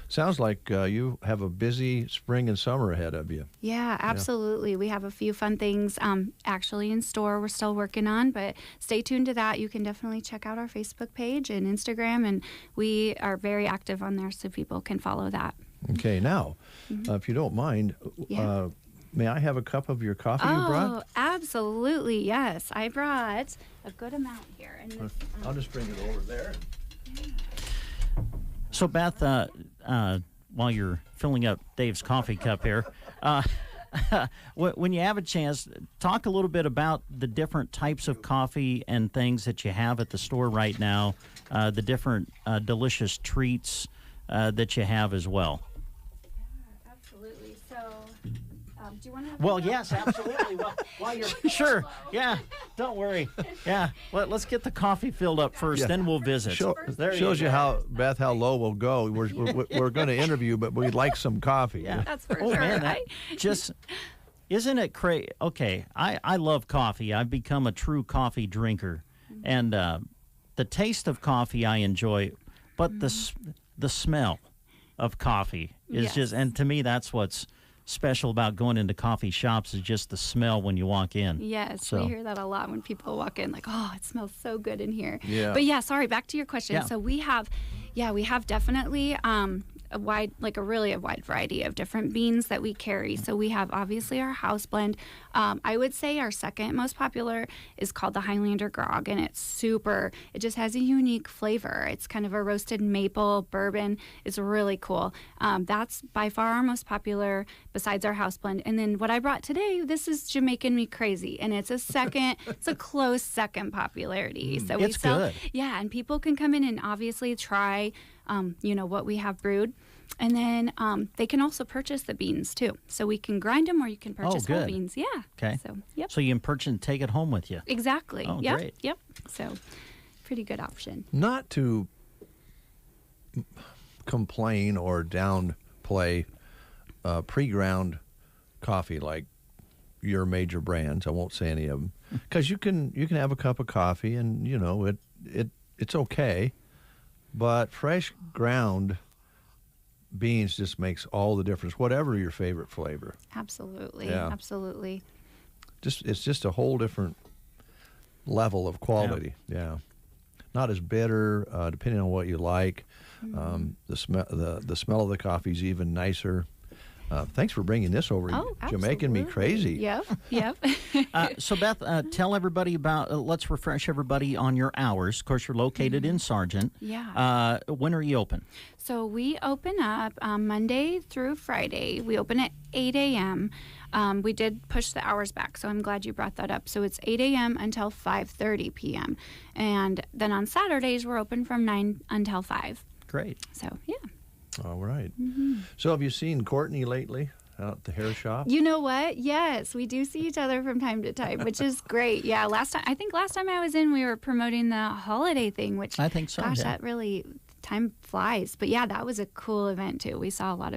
Sounds like you have a busy spring and summer ahead of you. Yeah, absolutely. Yeah. We have a few fun things actually in store we're still working on, but stay tuned to that. You can definitely check out our Facebook page and Instagram, and we are very active on there so people can follow that. Okay, now, if you don't mind, may I have a cup of your coffee you brought? Oh, absolutely, yes. I brought a good amount here. And I'll just bring it over there. Yeah. So, Beth, while you're filling up Dave's coffee cup here, when you have a chance, talk a little bit about the different types of coffee and things that you have at the store right now, the different delicious treats that you have as well. Yeah, absolutely. So, do you want to? Well, yes, absolutely. While you're sure, yeah. Don't worry. Yeah, let's get the coffee filled up first, then we'll visit. Shows you how Beth, how low we'll go. We're going to interview, but we'd like some coffee. Yeah, that's for sure. Man, right? Isn't it crazy? Okay, I love coffee. I've become a true coffee drinker, and the taste of coffee I enjoy, but the smell of coffee is just, and to me that's what's special about going into coffee shops is just the smell when you walk in. Yes, we hear that a lot when people walk in, like, oh, it smells so good in here. Yeah. But sorry, back to your question. Yeah. So we have definitely a wide variety of different beans that we carry. So we have obviously our house blend. I would say our second most popular is called the Highlander Grog, and it just has a unique flavor. It's kind of a roasted maple bourbon. It's really cool. That's by far our most popular besides our house blend. And then what I brought today, this is Jamaican Me Crazy, and it's it's a close second popularity. So it's good. Yeah, and people can come in and obviously try what we have brewed. And then they can also purchase the beans, too. So we can grind them or you can purchase whole beans. Yeah. Okay. So, yep. So you can purchase and take it home with you. Exactly. Oh, yep. great. Yep. So pretty good option. Not to complain or downplay pre-ground coffee like your major brands. I won't say any of them, because you can have a cup of coffee and it's okay, but fresh ground beans just makes all the difference, whatever your favorite flavor. Absolutely. Yeah. Absolutely. It's just a whole different level of quality. Yeah. Not as bitter, depending on what you like. The smell of the coffee is even nicer. Thanks for bringing this over. You're making me crazy. Yep. So Beth, tell everybody about, let's refresh everybody on your hours. Of course, you're located in Sargent. Yeah. When are you open? So we open up Monday through Friday. We open at 8 a.m. We did push the hours back, so I'm glad you brought that up. So it's 8 a.m. until 5:30 p.m. And then on Saturdays, we're open from 9 until 5. Great. So, yeah. All right. So have you seen Courtney lately out at the hair shop? You know what? Yes, we do see each other from time to time, which is great. Yeah, last time I was in, we were promoting the holiday thing, which I think so. Gosh, yeah. that really time flies. But yeah, that was a cool event too. We saw a lot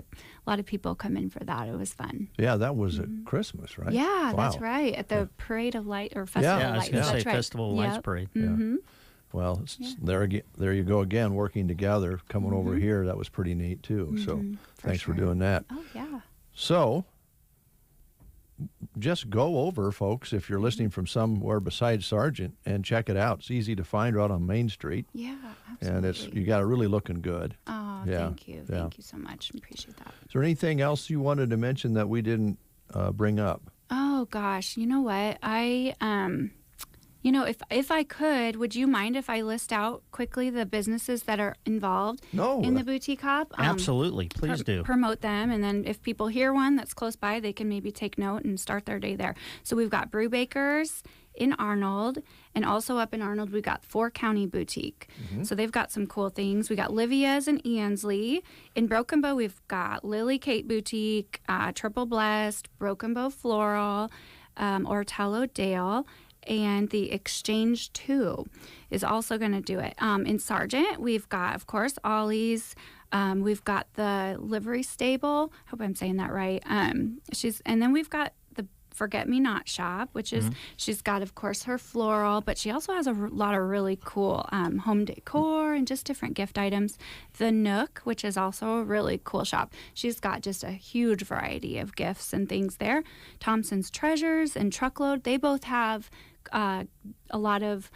of people come in for that. It was fun. Yeah, that was at Christmas, right? Yeah, wow. That's right. At the Parade of Light or Festival of Lights. Yeah, I was going to say right. Festival of Lights Parade. Yeah. Well, there you go again, working together, coming over here. That was pretty neat, too. So thanks for doing that. Oh, yeah. So just go over, folks, if you're listening from somewhere besides Sargent, and check it out. It's easy to find right on Main Street. Yeah, absolutely. And you got it really looking good. Oh, yeah. Thank you. Thank you so much. Appreciate that. Is there anything else you wanted to mention that we didn't bring up? Oh, gosh. You know what? If I could, would you mind if I list out quickly the businesses that are involved in the Boutique Hop? Absolutely. Please do. Promote them, and then if people hear one that's close by, they can maybe take note and start their day there. So we've got Brew Bakers in Arnold, and also up in Arnold, we've got 4 County Boutique. So they've got some cool things. We got Livia's in Ansley. In Broken Bow, we've got Lily Kate Boutique, Triple Blessed, Broken Bow Floral, Ortello Dale, and the Exchange 2 is also going to do it. In Sargent, we've got, of course, Ollie's. We've got the Livery Stable. Hope I'm saying that right. And then we've got the Forget Me Not shop, which is, she's got, of course, her floral, but she also has a lot of really cool home decor and just different gift items. The Nook, which is also a really cool shop. She's got just a huge variety of gifts and things there. Thompson's Treasures and Truckload, they both have a lot of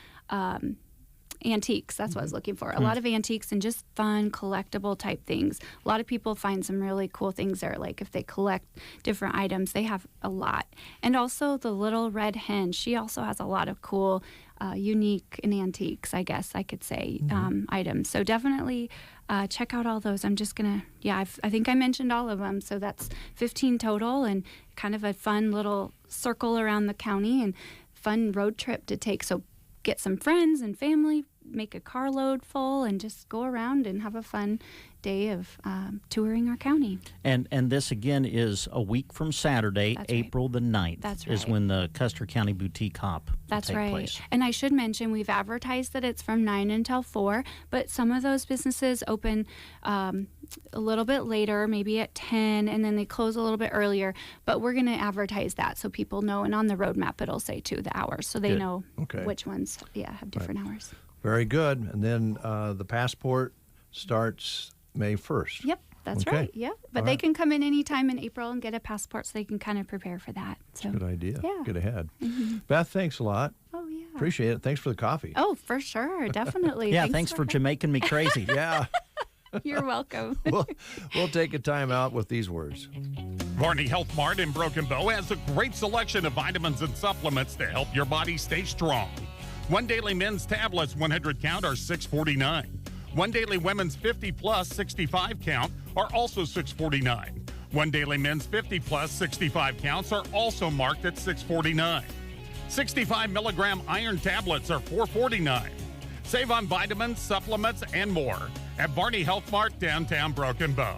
antiques. That's what I was looking for. A lot of antiques and just fun, collectible type things. A lot of people find some really cool things there. Like if they collect different items, they have a lot. And also the Little Red Hen. She also has a lot of cool, unique and antiques, I guess I could say, items. So definitely check out all those. I'm just going to, I think I mentioned all of them. So that's 15 total, and kind of a fun little circle around the county and fun road trip to take. So get some friends and family, make a carload full, and just go around and have a fun day of touring our county. And this again is a week from Saturday, April the 9th. That's is when the Custer County Boutique Hop will take place. And I should mention, we've advertised that it's from 9 until 4, but some of those businesses open a little bit later, maybe at 10, and then they close a little bit earlier. But we're going to advertise that so people know, and on the roadmap it'll say too the hours, so they know which ones have different hours. Very good. And then the passport starts May 1st. Yep, that's right. Yep. But they can come in any time in April and get a passport, so they can kind of prepare for that. So good idea. Yeah. Get ahead. Beth, thanks a lot. Oh, yeah. Appreciate it. Thanks for the coffee. Oh, for sure. Definitely. Thanks for making me crazy. Yeah. You're welcome. We'll take a time out with these words. Varney Health Mart in Broken Bow has a great selection of vitamins and supplements to help your body stay strong. One Daily Men's tablets, 100 count, are $6.49. One Daily Women's 50 plus 65 count are also $6.49. One Daily Men's 50 plus 65 counts are also marked at $6.49. 65 milligram iron tablets are $4.49. Save on vitamins, supplements, and more at Varney Health Mart, downtown Broken Bow.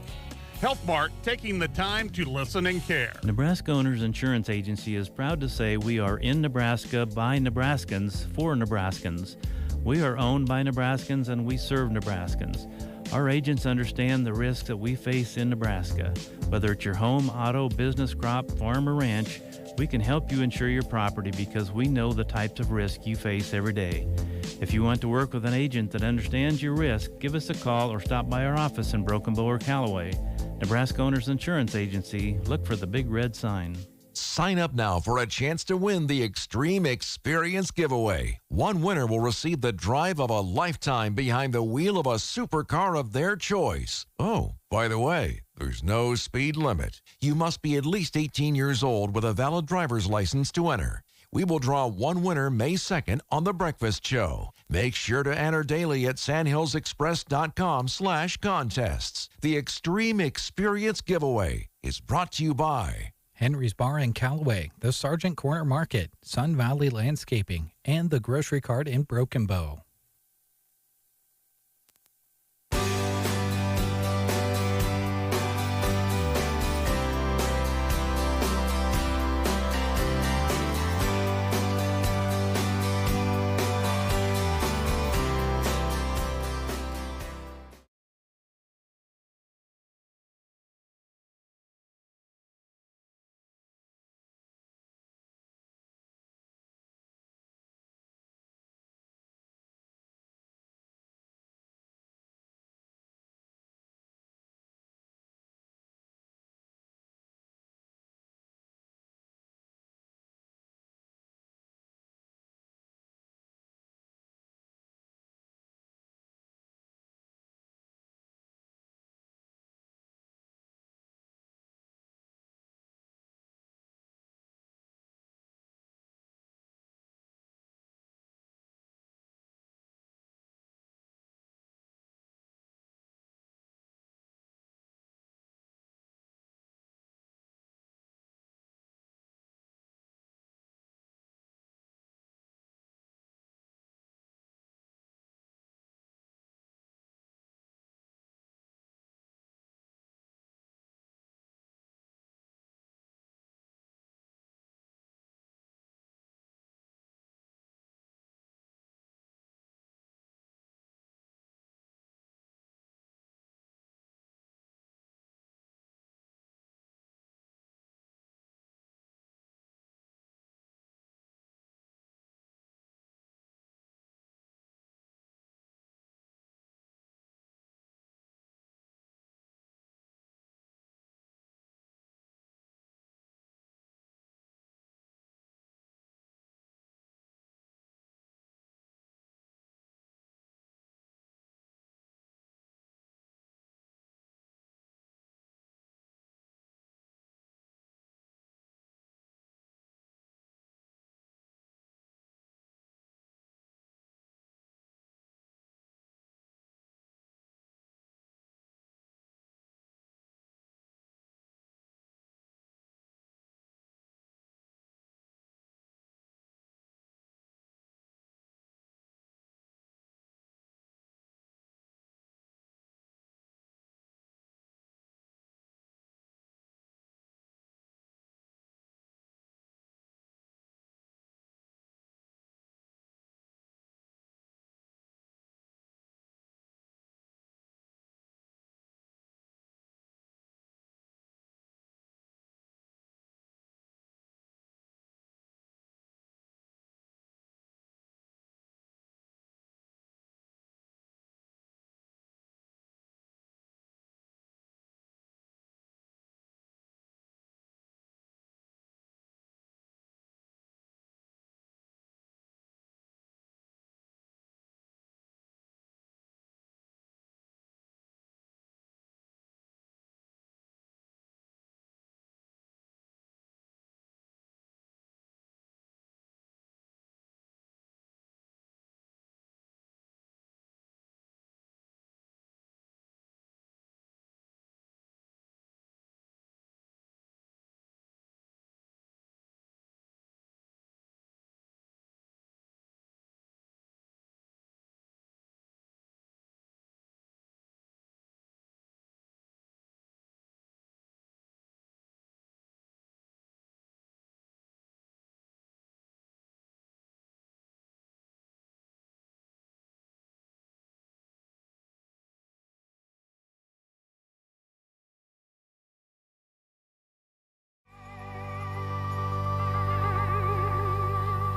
Health Mart, taking the time to listen and care. Nebraska Owners Insurance Agency is proud to say we are in Nebraska by Nebraskans for Nebraskans. We are owned by Nebraskans and we serve Nebraskans. Our agents understand the risks that we face in Nebraska. Whether it's your home, auto, business, crop, farm, or ranch, we can help you insure your property because we know the types of risk you face every day. If you want to work with an agent that understands your risk, give us a call or stop by our office in Broken Bow or Callaway. Nebraska Owners Insurance Agency, look for the big red sign. Sign up now for a chance to win the Extreme Experience giveaway. One winner will receive the drive of a lifetime behind the wheel of a supercar of their choice. Oh, by the way, there's no speed limit. You must be at least 18 years old with a valid driver's license to enter. We will draw one winner May 2nd on The Breakfast Show. Make sure to enter daily at sandhillsexpress.com/contests. The Extreme Experience giveaway is brought to you by Henry's Bar in Callaway, the Sargent Corner Market, Sun Valley Landscaping, and the Grocery Cart in Broken Bow.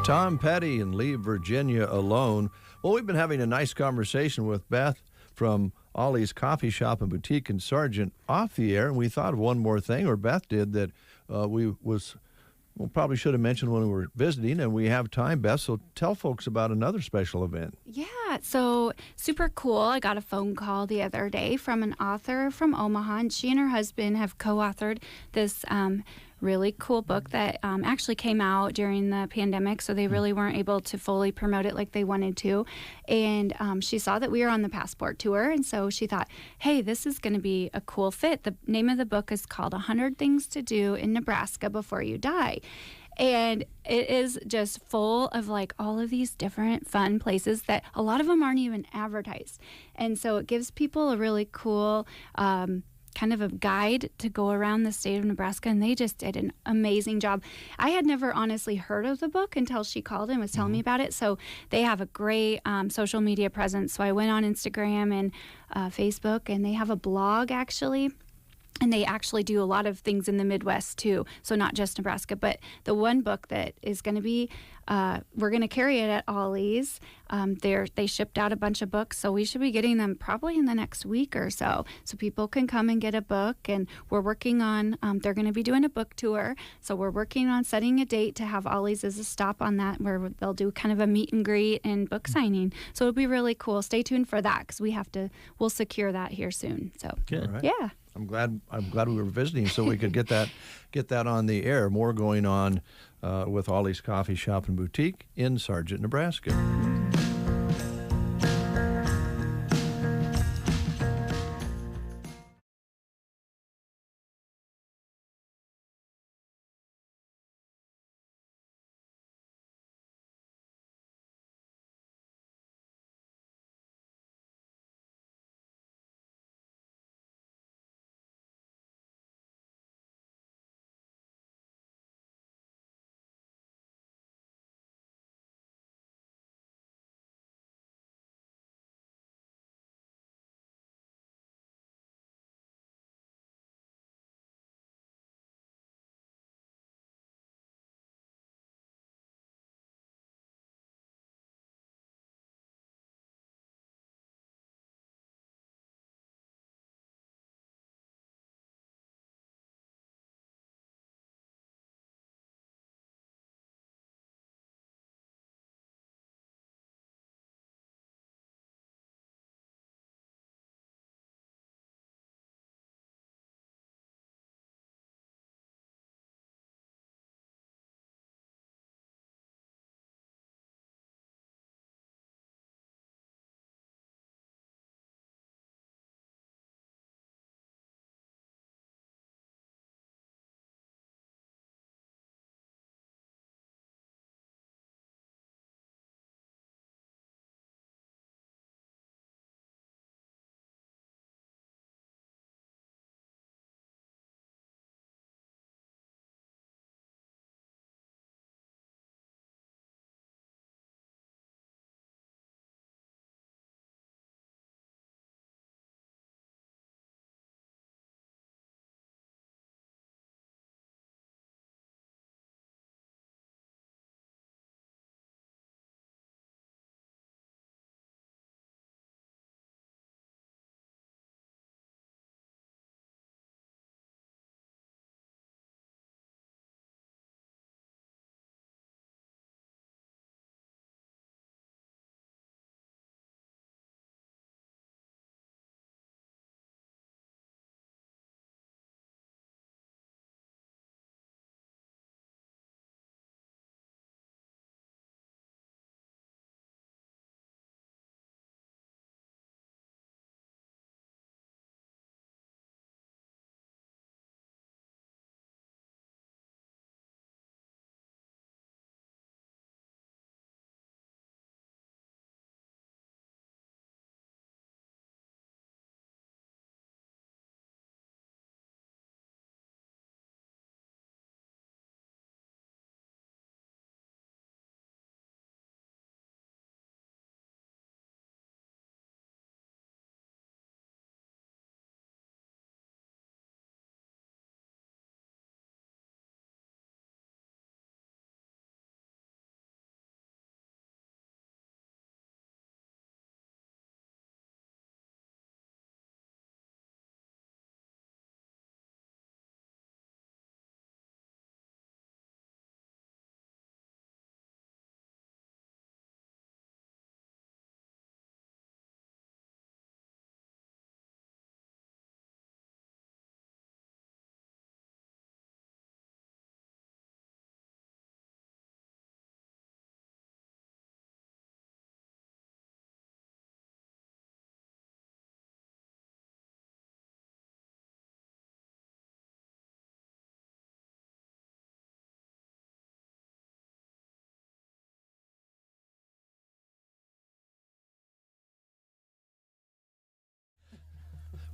Tom Petty and Leave Virginia Alone. Well, we've been having a nice conversation with Beth from Ollie's Coffee Shop and Boutique in Sargent off the air, and we thought of one more thing, or Beth did, that we probably should have mentioned when we were visiting, and we have time, Beth, so tell folks about another special event. Yeah, so super cool. I got a phone call the other day from an author from Omaha, and she and her husband have co-authored this really cool book that actually came out during the pandemic, so they really weren't able to fully promote it like they wanted to. And she saw that we were on the Passport Tour, and so she thought, hey, this is going to be a cool fit. The name of the book is called 100 Things to Do in Nebraska Before You Die. And it is just full of like all of these different fun places that a lot of them aren't even advertised. And so it gives people a really cool kind of a guide to go around the state of Nebraska, and they just did an amazing job. I had never honestly heard of the book until she called and was telling me about it. So they have a great social media presence. So I went on Instagram and Facebook, and they have a blog actually. And they actually do a lot of things in the Midwest too. So not just Nebraska, but the one book that is going to be, we're going to carry it at Ollie's. They shipped out a bunch of books, so we should be getting them probably in the next week or so people can come and get a book. And we're working on, they're going to be doing a book tour. So we're working on setting a date to have Ollie's as a stop on that, where they'll do kind of a meet and greet and book signing. So it'll be really cool. Stay tuned for that, because we'll secure that here soon. So Good. Right. Yeah. I'm glad we were visiting so we could get that on the air. More going on with Ollie's Coffee Shop and Boutique in Sargent, Nebraska.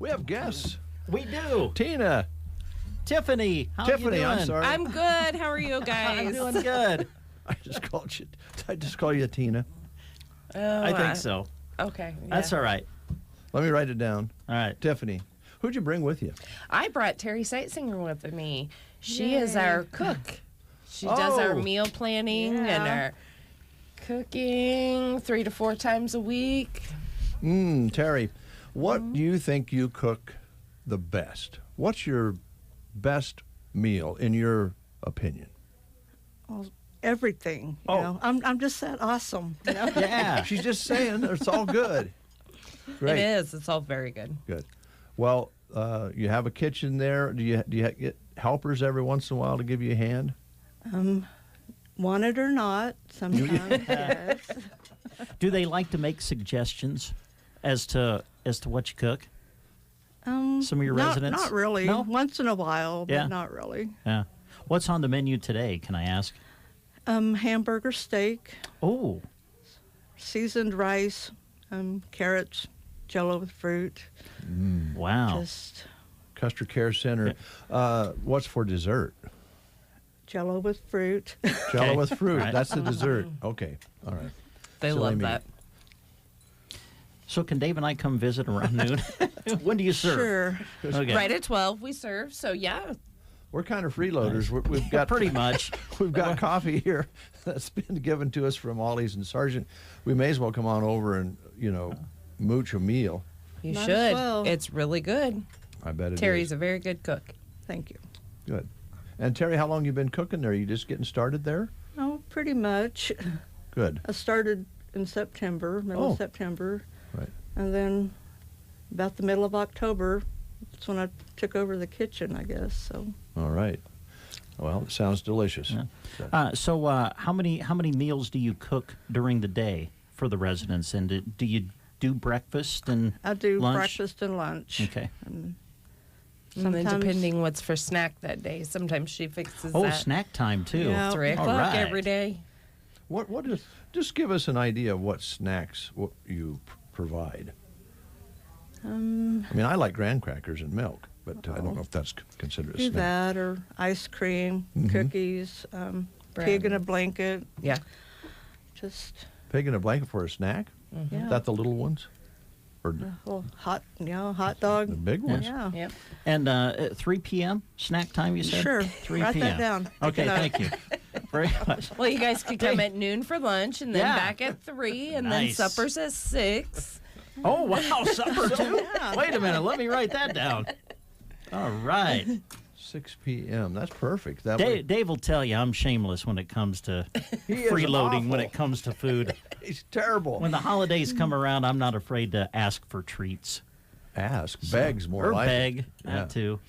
We have guests. We do. Tina. Tiffany. How Tiffany, you doing? I'm sorry. I'm good. How are you guys? I'm doing good. I just call you Tina. I think so. Okay. Yeah. That's all right. Let me write it down. All right. Tiffany, who'd you bring with you? I brought Terry Sightsinger with me. She is Yay. our cook. She does our meal planning and our cooking 3 to 4 times a week. Terry, what do you think you cook the best? What's your best meal, in your opinion? Well, everything. You know? I'm just that awesome. You know? Yeah, she's just saying it's all good. Great. It is. It's all very good. Good. Well, you have a kitchen there. Do you get helpers every once in a while to give you a hand? Want it or not, sometimes. Yes. Do they like to make suggestions as to what you cook? Some of your residents? Not really. No? Once in a while, but Yeah. not really. Yeah. What's on the menu today, can I ask? Hamburger steak. Oh. Seasoned rice, carrots, Jell-O with fruit. Wow. Just Custer Care Center. What's for dessert? Jell-O with fruit. Jell-O with fruit. Right. That's the dessert. Okay. All right. They So love Amy, that. So can Dave and I come visit around noon? When do you serve? Sure. Okay. Right at 12 we serve, so yeah. We're kind of freeloaders. We've got Pretty much. We've got coffee here that's been given to us from Ollie's and Sargent. We may as well come on over and mooch a meal. You Might should. as well. It's really good. I bet it is. Terry's a very good cook. Thank you. Good. And Terry, how long you been cooking there? You just getting started there? Oh, pretty much. Good. I started in September, middle of September. Right. And then about the middle of October, that's when I took over the kitchen, I guess. So. All right. Well, it sounds delicious. Yeah. So how many meals do you cook during the day for the residents? And do you do breakfast and I do lunch? breakfast and lunch. Okay. And then depending what's for snack that day, sometimes she fixes that. Snack time too. Yeah. 3 All o'clock right. every day. What is? Just give us an idea of what snacks you provide. I mean, I like graham crackers and milk, but I don't know if that's considered a Do snack. that or ice cream, cookies, pig in a blanket. Yeah. Just Pig in a blanket for a snack? Yeah. Is that the little ones? Or well, hot dog. the big ones? Yeah. Yep. And at 3 p.m. snack time, you said? Sure. 3 Write p.m. that down. Okay, Pick it up. thank you very much. Well, you guys could come at noon for lunch and then Yeah. back at 3, and Nice. then supper's at 6. Oh, wow, supper too? Yeah. Wait a minute, let me write that down. All right. 6 p.m. That's perfect. That Dave will tell you I'm shameless when it comes to He is freeloading, when awful. it comes to food. He's terrible. When the holidays come around, I'm not afraid to ask for treats. Begs more Or like beg, it. that too.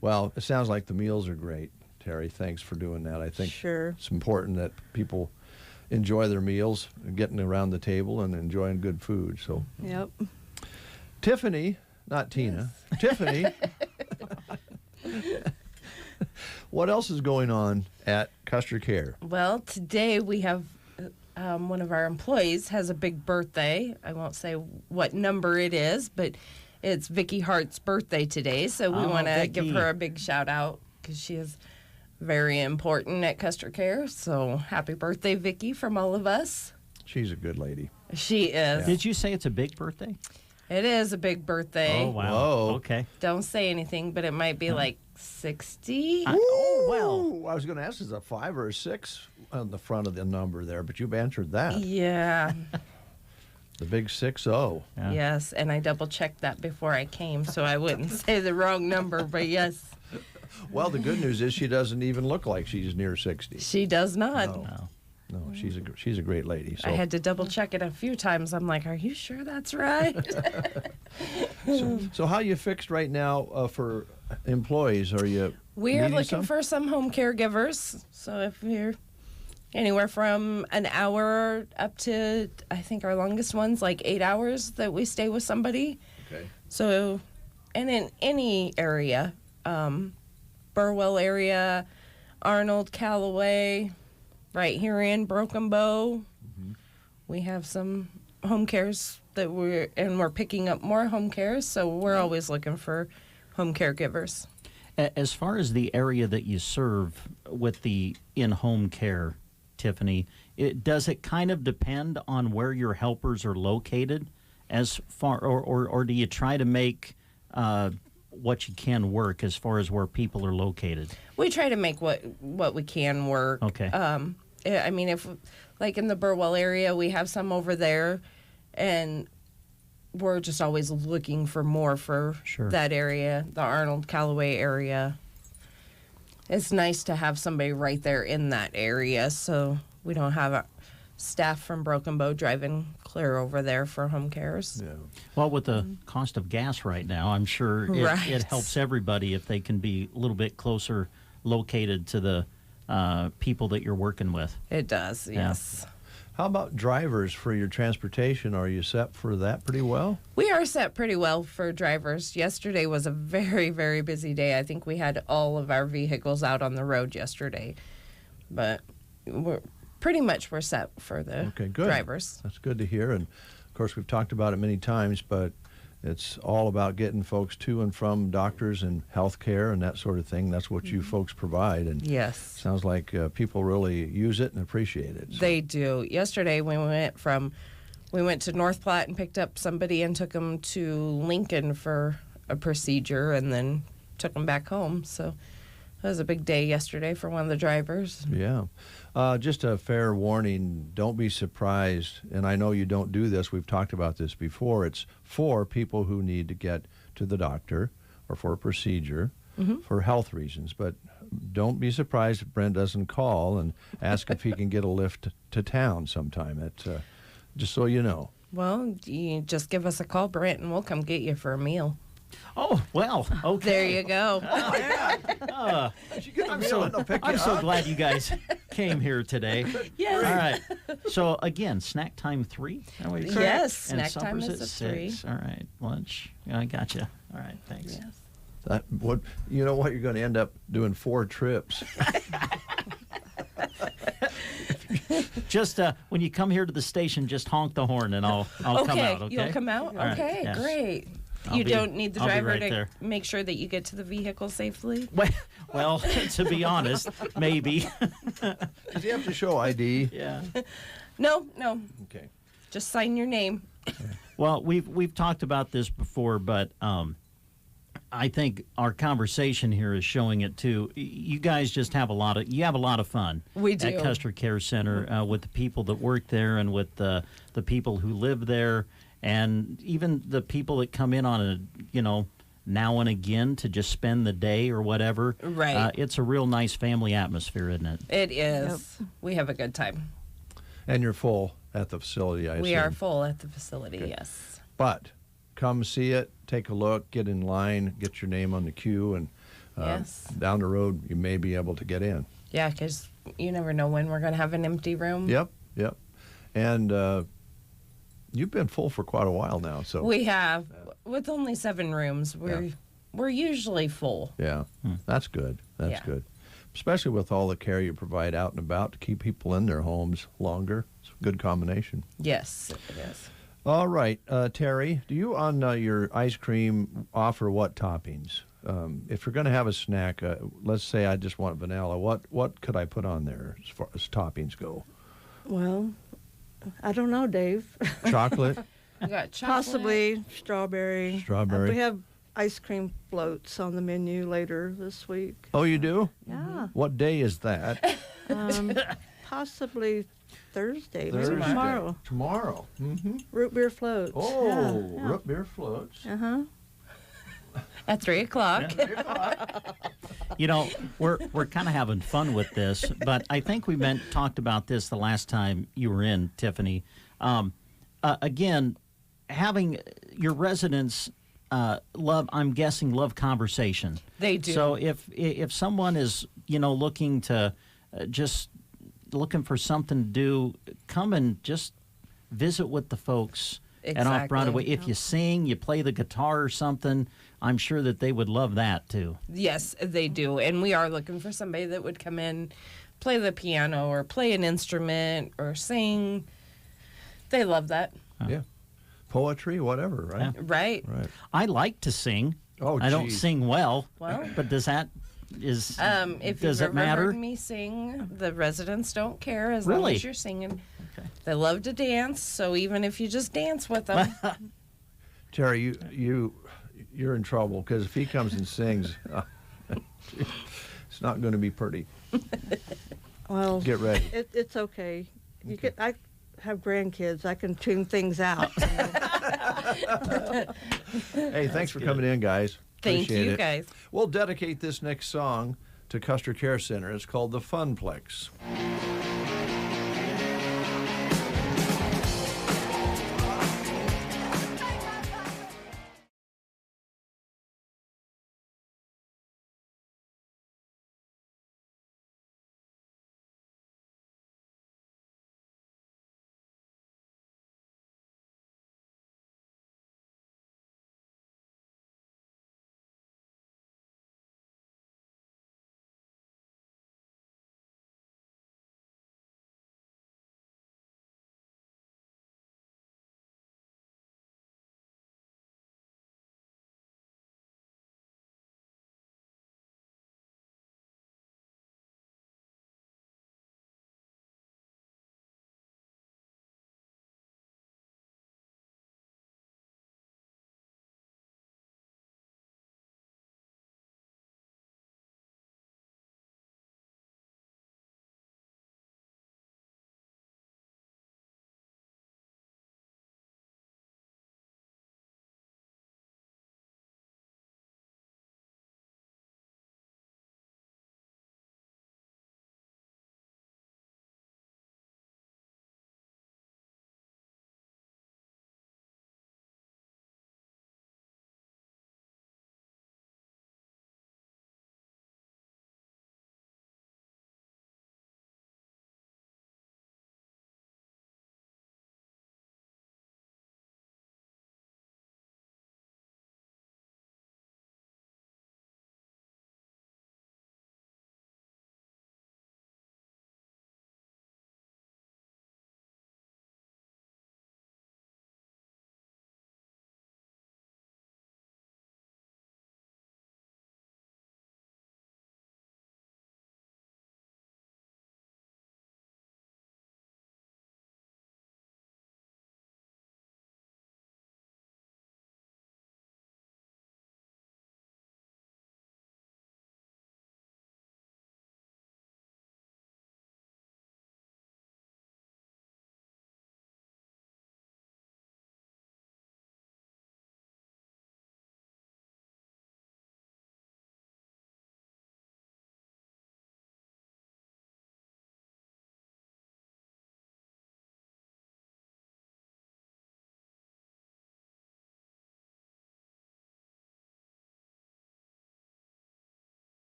Well, it sounds like the meals are great, Terry. Thanks for doing that. I think Sure. it's important that people enjoy their meals, getting around the table and enjoying good food. So, Yep. Tiffany, not Tina, Tiffany, what else is going on at Custer Care? Well, today we have one of our employees has a big birthday. I won't say what number it is, but it's Vicki Hart's birthday today. So we want to give her a big shout out because she is very important at Custer Care. So happy birthday, Vicki, from all of us. She's a good lady. She is. Did you say it's a big birthday? It is a big birthday. Oh, wow. Whoa. Okay. Don't say anything, but it might be like 60. Oh, well. Ooh, I was going to ask, is a 5 or a 6 on the front of the number there, but you've answered that. Yeah. The big 6-0. Yeah. Yes, and I double checked that before I came, so I wouldn't say the wrong number, but yes. Well, the good news is she doesn't even look like she's near 60. She does not. No, she's a great lady. So. I had to double check it a few times. I'm like, are you sure that's right? So how you fixed right now for employees? Are you We're needing looking some? for some home caregivers. So if you're anywhere from an hour up to, I think our longest one's like 8 hours that we stay with somebody. Okay. So, and in any area, Burwell area, Arnold, Callaway, right here in Broken Bow, we have some home cares that we're picking up more home care, so we're always looking for home caregivers. As far as the area that you serve with the in-home care, Tiffany, does it kind of depend on where your helpers are located as far, or do you try to make what you can work as far as where people are located? We try to make what we can work. Okay. I mean, if like in the Burwell area, we have some over there, and we're just always looking for more for that area, the Arnold Callaway area. It's nice to have somebody right there in that area, so we don't have staff from Broken Bow driving clear over there for home cares. Yeah. Well, with the cost of gas right now, I'm sure it helps everybody if they can be a little bit closer located to the people that you're working with. It does, yes. How about drivers for your transportation? Are you set for that pretty well? We are set pretty well for drivers. Yesterday was a very, very busy day. I think we had all of our vehicles out on the road yesterday. But we're set for the drivers. That's good to hear. And, of course, we've talked about it many times, but it's all about getting folks to and from doctors and health care and that sort of thing. That's what you folks provide. And yes. Sounds like people really use it and appreciate it. So. They do. Yesterday we went to North Platte and picked up somebody and took them to Lincoln for a procedure and then took them back home. So it was a big day yesterday for one of the drivers. Yeah. Just a fair warning, don't be surprised, and I know you don't do this, we've talked about this before, it's for people who need to get to the doctor or for a procedure for health reasons, but don't be surprised if Brent doesn't call and ask if he can get a lift to town sometime, just so you know. Well, you just give us a call, Brent, and we'll come get you for a meal. Oh, well, okay. There you go. Oh, yeah. I'm so glad you guys came here today. Yes. All right. So, again, snack time 3? Yes, snack supper's time is at at 6. 3. All right, lunch. I gotcha. All right, thanks. Yes. You know what? You're going to end up doing 4 trips. Just when you come here to the station, just honk the horn and I'll come out, okay? You'll come out? All Okay, right, yes. Great. You don't need the driver to make sure that you get to the vehicle safely? Well, to be honest, maybe. Does he have to show ID? Yeah. No. Okay. Just sign your name. Well, we've talked about this before, but I think our conversation here is showing it too. You guys just have a lot of fun. We do. At Custer Care Center with the people that work there and with the people who live there. And even the people that come in on now and again to just spend the day or whatever. Right. It's a real nice family atmosphere, isn't it? It is. Yep. We have a good time. And you're full at the facility, I assume. We are full at the facility, yes. But come see it, take a look, get in line, get your name on the queue, and down the road you may be able to get in. Yeah, because you never know when we're going to have an empty room. Yep. And you've been full for quite a while now, so we have. With only 7 rooms, we're usually full. Yeah, that's good. That's good, especially with all the care you provide out and about to keep people in their homes longer. It's a good combination. Yes, it is. All right, Terry, do you on your ice cream offer what toppings? If you're going to have a snack, let's say I just want vanilla. What could I put on there as far as toppings go? Well, I don't know, Dave. Chocolate? We got chocolate. Possibly strawberry. Strawberry. We have ice cream floats on the menu later this week. Oh, you do? Yeah. What day is that? Possibly Thursday. Thursday. Maybe tomorrow. Tomorrow. Mm-hmm. Root beer floats. Oh, root beer floats. Uh-huh. At 3 o'clock. We're kind of having fun with this, but I think we talked about this the last time you were in, Tiffany. Again, having your residents love conversation. They do. So if someone is looking to just looking for something to do, come and just visit with the folks. Exactly. And off Broadway. If you sing, you play the guitar or something, I'm sure that they would love that too. Yes, they do. And we are looking for somebody that would come in, play the piano or play an instrument or sing. They love that. Yeah. poetry, whatever, right? Yeah. Right. Right. I like to sing. Oh, I don't geez. sing well. Well. But does that is if does you've it ever matter? heard me sing, the residents don't care as long Really? as you're singing. Okay. They love to dance, so even if you just dance with them. Terry, you're in trouble because if he comes and sings, it's not going to be pretty. Well, Get ready. It's okay. I have grandkids. I can tune things out. Hey, thanks for coming in, guys. Thank Appreciate you, it. guys. We'll dedicate this next song to Custer Care Center. It's called The Funplex.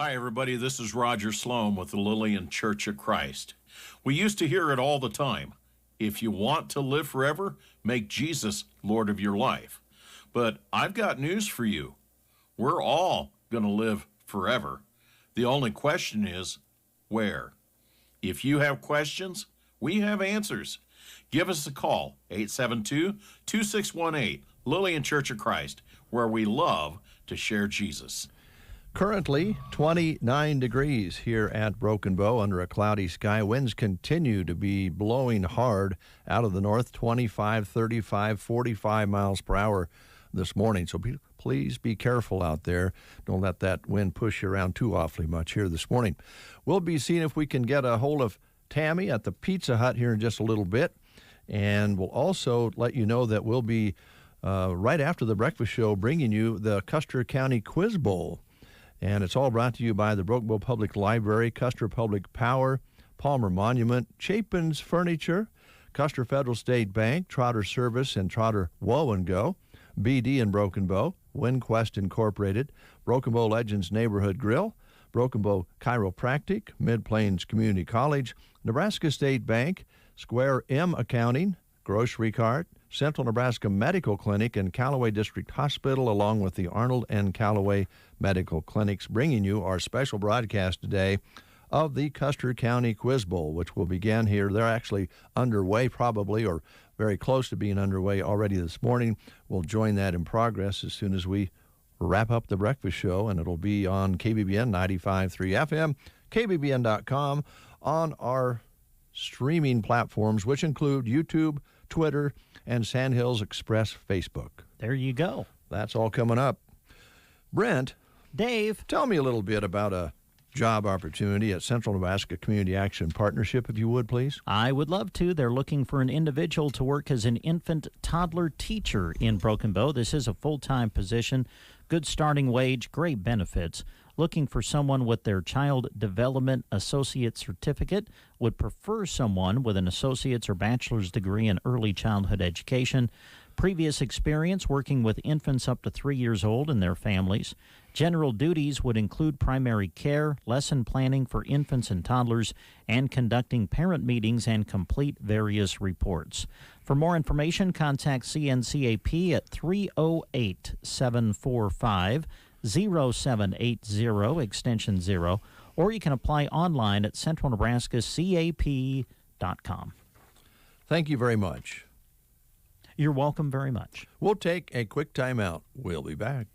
Hi, everybody. This is Roger Sloan with the Lillian Church of Christ. We used to hear it all the time. If you want to live forever, make Jesus Lord of your life. But I've got news for you. We're all going to live forever. The only question is, where? If you have questions, we have answers. Give us a call, 872-2618, Lillian Church of Christ, where we love to share Jesus. Currently 29 degrees here at Broken Bow under a cloudy sky. Winds continue to be blowing hard out of the north, 25, 35, 45 miles per hour this morning. So please be careful out there. Don't let that wind push you around too awfully much here this morning. We'll be seeing if we can get a hold of Tammy at the Pizza Hut here in just a little bit. And we'll also let you know that we'll be, right after the breakfast show, bringing you the Custer County Quiz Bowl. And it's all brought to you by the Broken Bow Public Library, Custer Public Power, Palmer Monument, Chapin's Furniture, Custer Federal State Bank, Trotter Service, and Trotter Woe & Go, BD in Broken Bow, WinQuest Incorporated, Broken Bow Legends Neighborhood Grill, Broken Bow Chiropractic, Mid-Plains Community College, Nebraska State Bank, Square M Accounting, Grocery Cart, Central Nebraska Medical Clinic, and Callaway District Hospital, along with the Arnold and Callaway Medical Clinics, bringing you our special broadcast today of the Custer County Quiz Bowl, which will begin here. They're actually underway probably, or very close to being underway already this morning. We'll join that in progress as soon as we wrap up the breakfast show, and it'll be on KBBN 95.3 FM, kbbn.com, on our streaming platforms, which include YouTube, Twitter, and Sandhills Express Facebook. There you go. That's all coming up. Brent. Dave. Tell me a little bit about a job opportunity at Central Nebraska Community Action Partnership, if you would, please. I would love to. They're looking for an individual to work as an infant toddler teacher in Broken Bow. This is a full-time position, good starting wage, great benefits. Looking for someone with their Child Development Associate Certificate, would prefer someone with an associate's or bachelor's degree in early childhood education, previous experience working with infants up to 3 years old and their families. General duties would include primary care, lesson planning for infants and toddlers, and conducting parent meetings and complete various reports. For more information, contact CNCAP at 308-745-0780, extension 0, or you can apply online at centralnebraskacap.com. Thank you very much. You're welcome very much. We'll take a quick time out. We'll be back.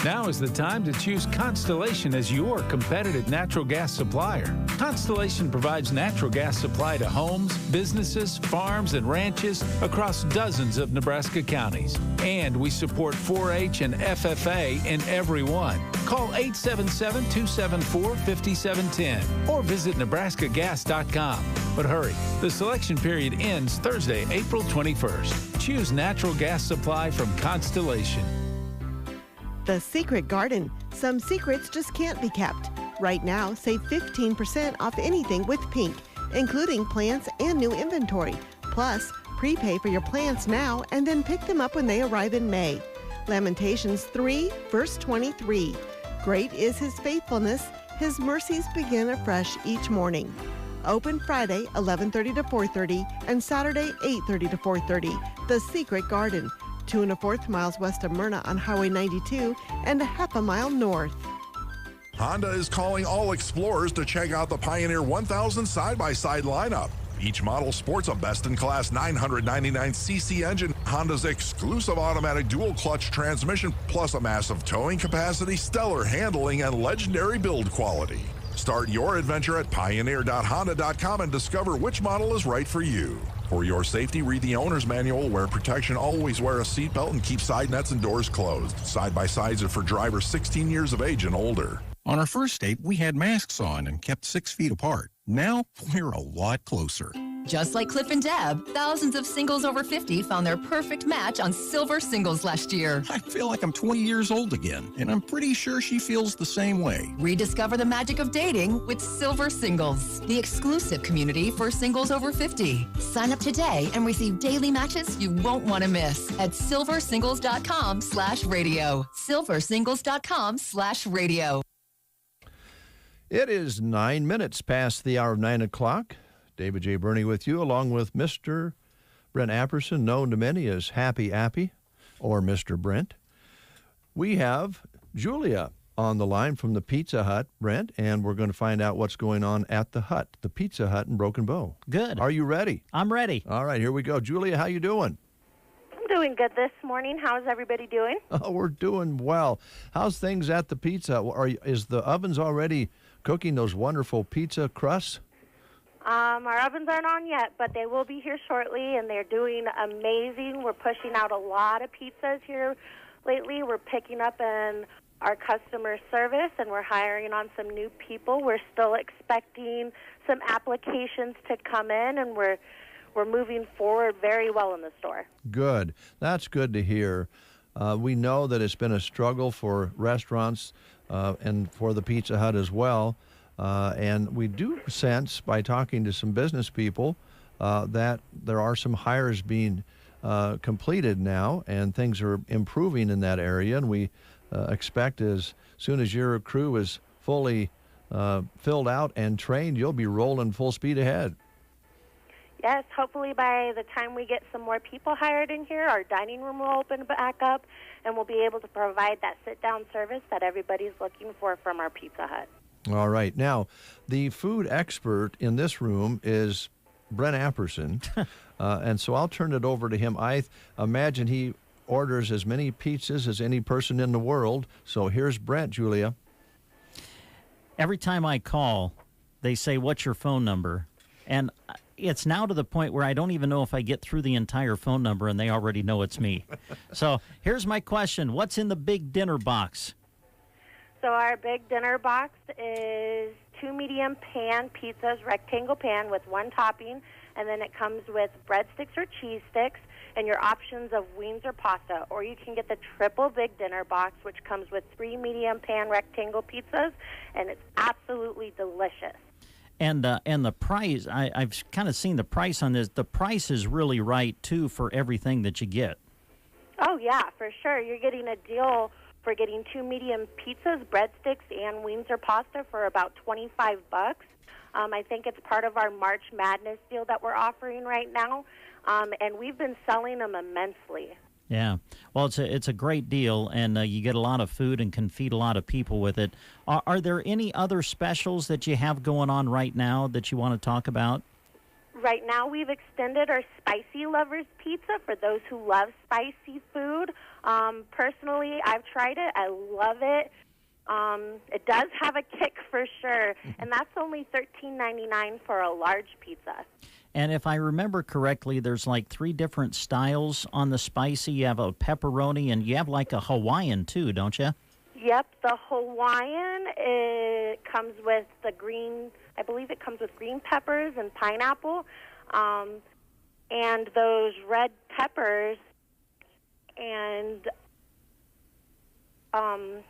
Now is the time to choose Constellation as your competitive natural gas supplier. Constellation provides natural gas supply to homes, businesses, farms, and ranches across dozens of Nebraska counties. And we support 4-H and FFA in every one. Call 877-274-5710 or visit nebraskagas.com. But hurry, the selection period ends Thursday, April 21st. Choose natural gas supply from Constellation. The Secret Garden. Some secrets just can't be kept. Right now, save 15% off anything with Pink, including plants and new inventory. Plus, prepay for your plants now and then pick them up when they arrive in May. Lamentations 3, verse 23. Great is his faithfulness. His mercies begin afresh each morning. Open Friday, 11:30 to 4:30, and Saturday, 8:30 to 4:30. The Secret Garden. 2 1/4 miles west of Myrna on Highway 92 and a half a mile north. Honda is calling all explorers to check out the Pioneer 1000 side-by-side lineup. Each model sports a best-in-class 999cc engine, Honda's exclusive automatic dual-clutch transmission, plus a massive towing capacity, stellar handling, and legendary build quality. Start your adventure at pioneer.honda.com and discover which model is right for you. For your safety, read the owner's manual, wear protection, always wear a seatbelt, and keep side nets and doors closed. Side-by-sides are for drivers 16 years of age and older. On our first date, we had masks on and kept 6 feet apart. Now, we're a lot closer. Just like Cliff and Deb, thousands of singles over 50 found their perfect match on Silver Singles last year. I feel like I'm 20 years old again, and I'm pretty sure she feels the same way. Rediscover the magic of dating with Silver Singles, the exclusive community for singles over 50. Sign up today and receive daily matches you won't want to miss at silversingles.com/radio. silversingles.com/radio. It is 9 minutes past the hour of 9 o'clock. David J. Burney with you, along with Mr. Brent Apperson, known to many as Happy Appy or Mr. Brent. We have Julia on the line from the Pizza Hut, Brent, and we're going to find out what's going on at the Hut, the Pizza Hut in Broken Bow. Good. Are you ready? I'm ready. All right, here we go. Julia, how you doing? I'm doing good this morning. How's everybody doing? Oh, we're doing well. How's things at the Pizza Hut? Is the ovens already cooking those wonderful pizza crusts? Our ovens aren't on yet, but they will be here shortly, and they're doing amazing. We're pushing out a lot of pizzas here lately. We're picking up in our customer service, and we're hiring on some new people. We're still expecting some applications to come in, and we're moving forward very well in the store. Good. That's good to hear. We know that it's been a struggle for restaurants and for the Pizza Hut as well. And we do sense, by talking to some business people, that there are some hires being completed now, and things are improving in that area. And we expect as soon as your crew is fully filled out and trained, you'll be rolling full speed ahead. Yes, hopefully by the time we get some more people hired in here, our dining room will open back up, and we'll be able to provide that sit-down service that everybody's looking for from our Pizza Hut. All right. Now, the food expert in this room is Brent Apperson, and so I'll turn it over to him. I imagine he orders as many pizzas as any person in the world. So here's Brent, Julia. Every time I call, they say, "What's your phone number?" And it's now to the point where I don't even know if I get through the entire phone number, and they already know it's me. So here's my question. What's in the big dinner box? So our big dinner box is 2 medium pan pizzas, rectangle pan with 1 topping, and then it comes with breadsticks or cheese sticks and your options of wings or pasta. Or you can get the triple big dinner box, which comes with 3 medium pan rectangle pizzas, and it's absolutely delicious. And the price, I've kind of seen the price on this. The price is really right, too, for everything that you get. Oh, yeah, for sure. You're getting a deal for getting 2 medium pizzas, breadsticks, and wings or pasta for about $25. I think it's part of our March Madness deal that we're offering right now, and we've been selling them immensely. Yeah. Well, it's a great deal, and you get a lot of food and can feed a lot of people with it. Are there any other specials that you have going on right now that you want to talk about? Right now, we've extended our Spicy Lovers Pizza for those who love spicy food. Personally, I've tried it. I love it. It does have a kick for sure, and that's only $13.99 for a large pizza. And if I remember correctly, there's like 3 different styles on the spicy. You have a pepperoni, and you have like a Hawaiian too, don't you? Yep, the Hawaiian, it comes with the green, I believe it comes with green peppers and pineapple, and those red peppers, and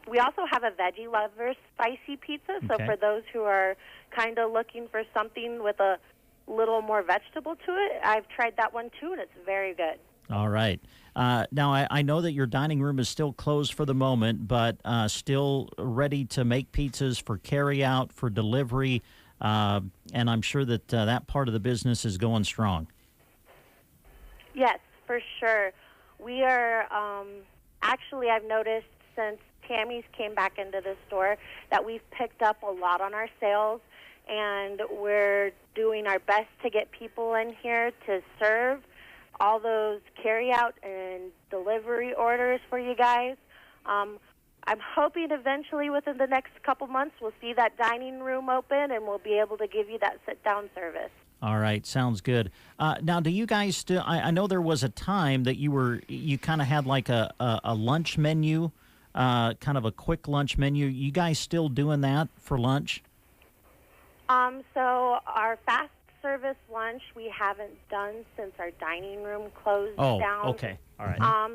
we also have a Veggie Lovers Spicy Pizza, so for those who are kind of looking for something with a little more vegetable to it, I've tried that one too, and it's very good. All right. Now, I know that your dining room is still closed for the moment, but still ready to make pizzas for carry-out, for delivery, and I'm sure that that part of the business is going strong. Yes, for sure. We are, actually, I've noticed since Tammy's came back into the store that we've picked up a lot on our sales, and we're doing our best to get people in here to serve all those carry-out and delivery orders for you guys. I'm hoping eventually within the next couple months we'll see that dining room open and we'll be able to give you that sit-down service. All right, sounds good. Now, do you guys still? I know there was a time that you kind of had like a lunch menu, kind of a quick lunch menu. You guys still doing that for lunch? So our fast service lunch we haven't done since our dining room closed down. Oh, okay, all right.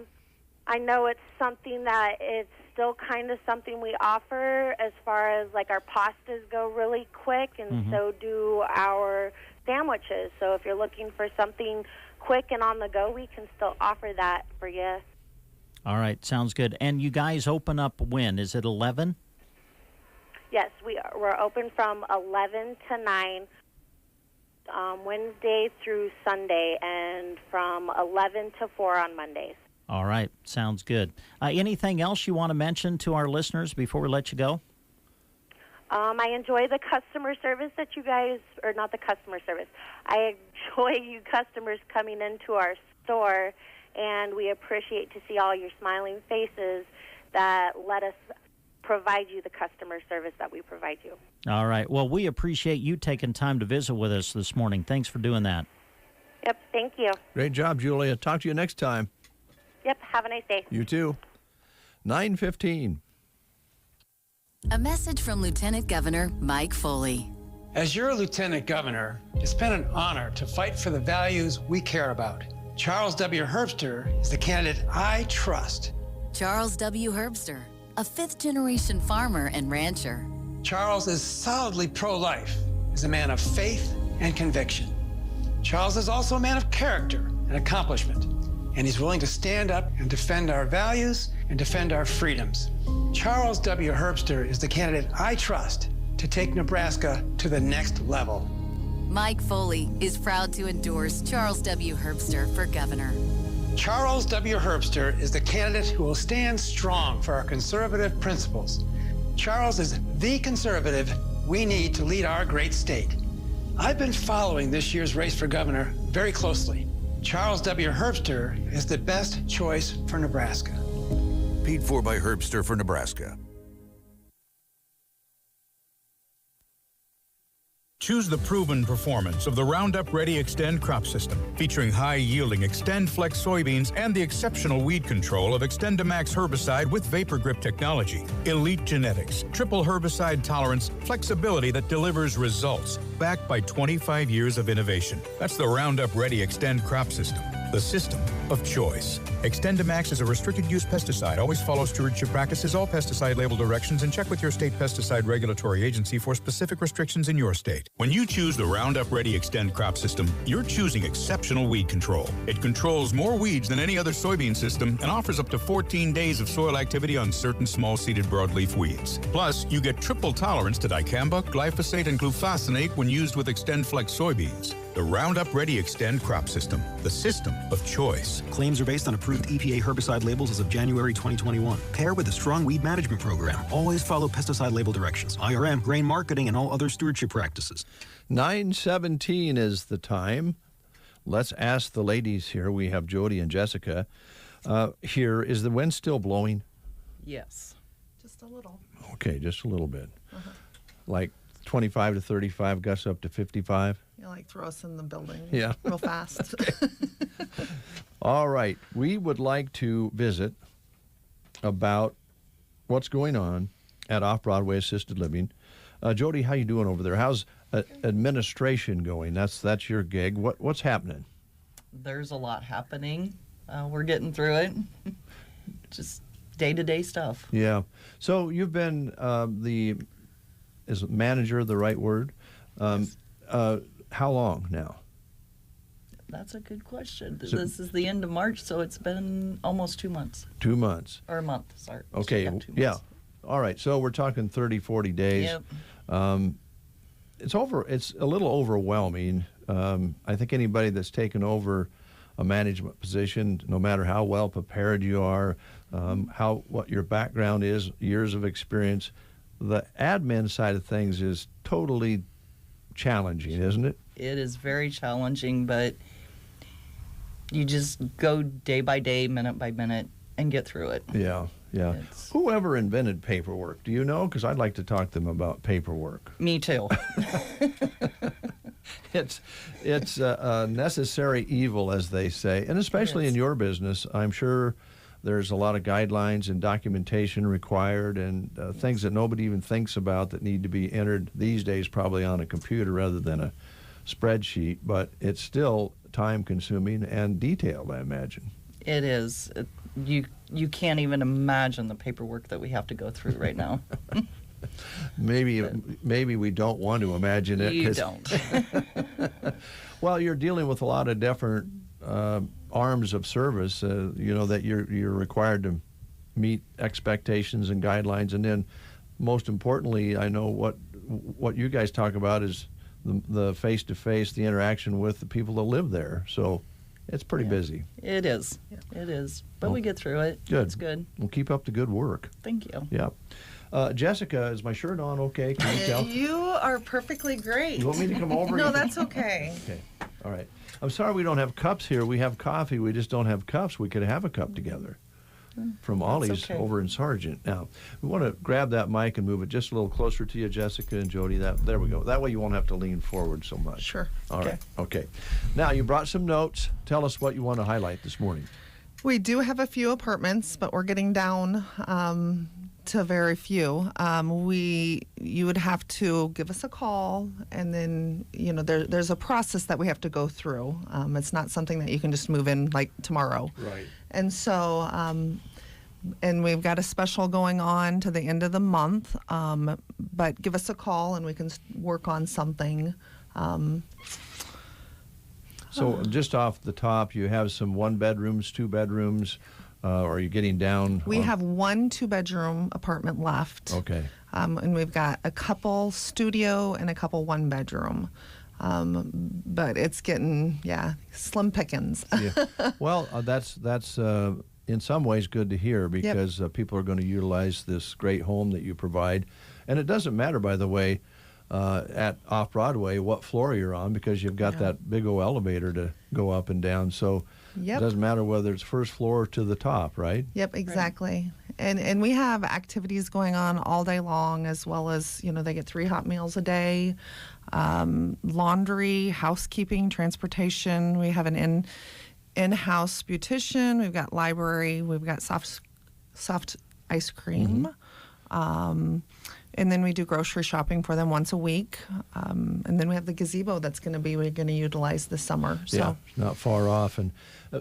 I know it's something that it's still kind of something we offer as far as like our pastas go really quick, and so do our sandwiches. So if you're looking for something quick and on the go, we can still offer that for you. All right, sounds good. And you guys open up when? Is it 11? Yes, we're open from 11 to 9, Wednesday through Sunday, and from 11 to 4 on Mondays. All right. Sounds good. Anything else you want to mention to our listeners before we let you go? I enjoy the customer service that you guys, or not the customer service, I enjoy you customers coming into our store, and we appreciate to see all your smiling faces that let us provide you the customer service that we provide you. All right. Well, we appreciate you taking time to visit with us this morning. Thanks for doing that. Yep, thank you. Great job, Julia. Talk to you next time. Yep, have a nice day. You too. 9:15. A message from Lieutenant Governor Mike Foley. As your Lieutenant Governor, it's been an honor to fight for the values we care about. Charles W. Herbster is the candidate I trust. Charles W. Herbster, a fifth-generation farmer and rancher. Charles is solidly pro-life, is a man of faith and conviction. Charles is also a man of character and accomplishment, and he's willing to stand up and defend our values and defend our freedoms. Charles W. Herbster is the candidate I trust to take Nebraska to the next level. Mike Foley is proud to endorse Charles W. Herbster for governor. Charles W. Herbster is the candidate who will stand strong for our conservative principles. Charles is the conservative we need to lead our great state. I've been following this year's race for governor very closely. Charles W. Herbster is the best choice for Nebraska. Paid for by Herbster for Nebraska. Choose the proven performance of the Roundup Ready Extend crop system, featuring high-yielding Extend Flex soybeans and the exceptional weed control of XtendiMax herbicide with Vapor Grip technology. Elite genetics, triple herbicide tolerance, flexibility that delivers results, backed by 25 years of innovation. That's the Roundup Ready Extend crop system, the system of choice. XtendiMax is a restricted-use pesticide. Always follow stewardship practices, all pesticide label directions, and check with your state pesticide regulatory agency for specific restrictions in your state. When you choose the Roundup Ready Extend crop system, you're choosing exceptional weed control. It controls more weeds than any other soybean system and offers up to 14 days of soil activity on certain small-seeded broadleaf weeds. Plus, you get triple tolerance to dicamba, glyphosate, and glufosinate when used with Extend Flex soybeans. The Roundup Ready Extend crop system, the system of choice. Claims are based on approved EPA herbicide labels as of January 2021. Pair with a strong weed management program. Always follow pesticide label directions, IRM, grain marketing, and all other stewardship practices. 9:17 is the time. Let's ask the ladies here. We have Jody and Jessica here. Is the wind still blowing? Yes. Just a little. Okay, just a little bit. Like 25 to 35, gusts up to 55? You like throw us in the building Yeah. real fast. All right. We would like to visit about what's going on at Off-Broadway Assisted Living. Jody, how you doing over there? How's administration going? That's your gig. What's happening? There's a lot happening. We're getting through it. Just day-to-day stuff. Yeah. So you've been is manager the right word? Yes. How long now? That's a good question. This is the end of March, so it's been almost 2 months. 2 months. Or a month, sorry. Okay, yeah. All right, so we're talking 30, 40 days. Yep. It's a little overwhelming. I think anybody that's taken over a management position, no matter how well prepared you are, what your background is, years of experience, the admin side of things is totally challenging, isn't it? It is very challenging, but you just go day by day, minute by minute, and get through it. Yeah. Whoever invented paperwork, do you know? Because I'd like to talk to them about paperwork. Me too. It's a necessary evil, as they say, and especially in your business, I'm sure there's a lot of guidelines and documentation required and things that nobody even thinks about that need to be entered these days probably on a computer rather than a spreadsheet, but it's still time-consuming and detailed, I imagine. It is. You can't even imagine the paperwork that we have to go through right now. Maybe we don't want to imagine it. You don't. Well, you're dealing with a lot of different arms of service, that you're required to meet expectations and guidelines, and then most importantly, I know what you guys talk about is the face-to-face, the interaction with the people that live there. So it's pretty busy. It is. It is. But we get through it. Good. It's good. Well, keep up the good work. Thank you. Yeah. Jessica, is my shirt on okay? Can you tell? You are perfectly great. You want me to come over? No, that's okay. Okay. All right. I'm sorry we don't have cups here. We have coffee. We just don't have cups. We could have a cup together from Ollie's over in Sargent. Now, we want to grab that mic and move it just a little closer to you, Jessica and Jody. There we go. That way you won't have to lean forward so much. Sure. All right. Okay. Now, you brought some notes. Tell us what you want to highlight this morning. We do have a few apartments, but we're getting down to very few. You would have to give us a call, and then there's a process that we have to go through. It's not something that you can just move in like tomorrow. Right. And so, and we've got a special going on to the end of the month. But give us a call, and we can work on something. So just off the top, you have some 1 bedrooms, 2 bedrooms. Are you getting down? We have 1 2-bedroom apartment left. Okay. And we've got a couple studio and a couple 1-bedroom. But it's getting, slim pickings. Yeah. Well, that's in some ways good to hear because people are going to utilize this great home that you provide. And it doesn't matter, by the way, at Off-Broadway what floor you're on because you've got that big old elevator to go up and down. So it doesn't matter whether it's first floor to the top, right? Yep, exactly. Right. And we have activities going on all day long, as well as, they get 3 hot meals a day, laundry, housekeeping, transportation. We have an in-house beautician. We've got library. We've got soft ice cream. And then we do grocery shopping for them once a week. And then we have the gazebo we're going to utilize this summer. So. Yeah, it's not far off. And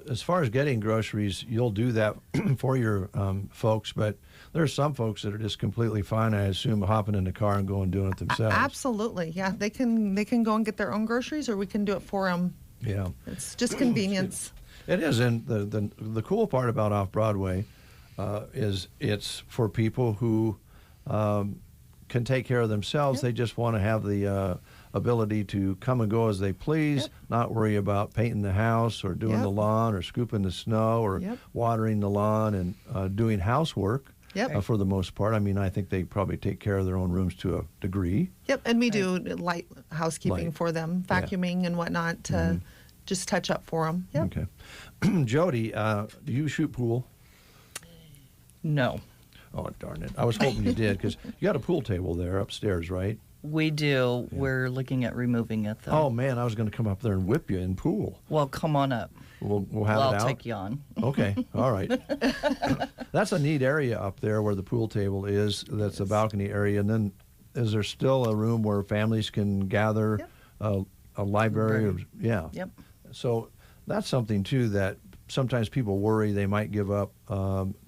as far as getting groceries, you'll do that for your folks, but there are some folks that are just completely fine, I assume, hopping in the car and going and doing it themselves. Absolutely, yeah. They can go and get their own groceries, or we can do it for them. Yeah. It's just convenience. It is, and the cool part about Off-Broadway is it's for people who can take care of themselves. They just want to have the ability to come and go as they please, not worry about painting the house or doing the lawn or scooping the snow or watering the lawn and doing housework for the most part. I mean, I think they probably take care of their own rooms to a degree. Yep, and we do light housekeeping for them, vacuuming and whatnot to just touch up for them. Yep. Okay. Jody, do you shoot pool? No. Oh, darn it. I was hoping you did because you got a pool table there upstairs, right? We do. Yeah. We're looking at removing it, though. Oh, man, I was going to come up there and whip you in pool. Well, come on up. We'll have it out? I'll take you on. Okay, all right. That's a neat area up there where the pool table is. That's a balcony area. And then is there still a room where families can gather, a library? Yep. So that's something, too, that sometimes people worry they might give up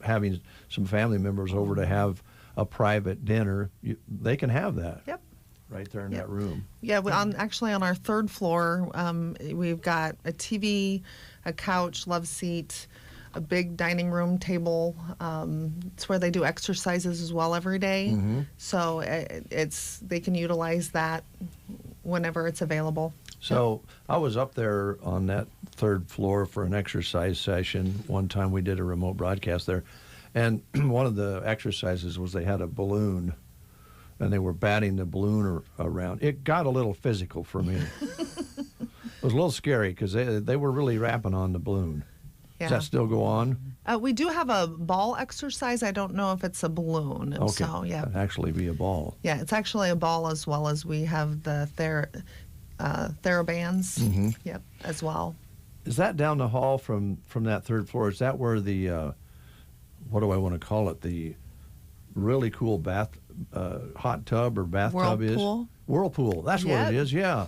having some family members over to have a private dinner. They can have that. Yep. Right there in that room. Yeah, actually on our 3rd floor, we've got a TV, a couch, love seat, a big dining room table. It's where they do exercises as well every day. Mm-hmm. So they can utilize that whenever it's available. So I was up there on that 3rd floor for an exercise session. One time we did a remote broadcast there. And one of the exercises was they had a balloon, and they were batting the balloon around. It got a little physical for me. It was a little scary because they were really rapping on the balloon. Yeah. Does that still go on? We do have a ball exercise. I don't know if it's a balloon. Okay. So, yeah. It'd actually be a ball. Yeah, it's actually a ball as well as we have the TheraBands, Mm-hmm. as well. Is that down the hall from that 3rd floor? Is that where the, what do I want to call it, the really cool hot tub or bathtub is? Whirlpool. That's what it is, yeah.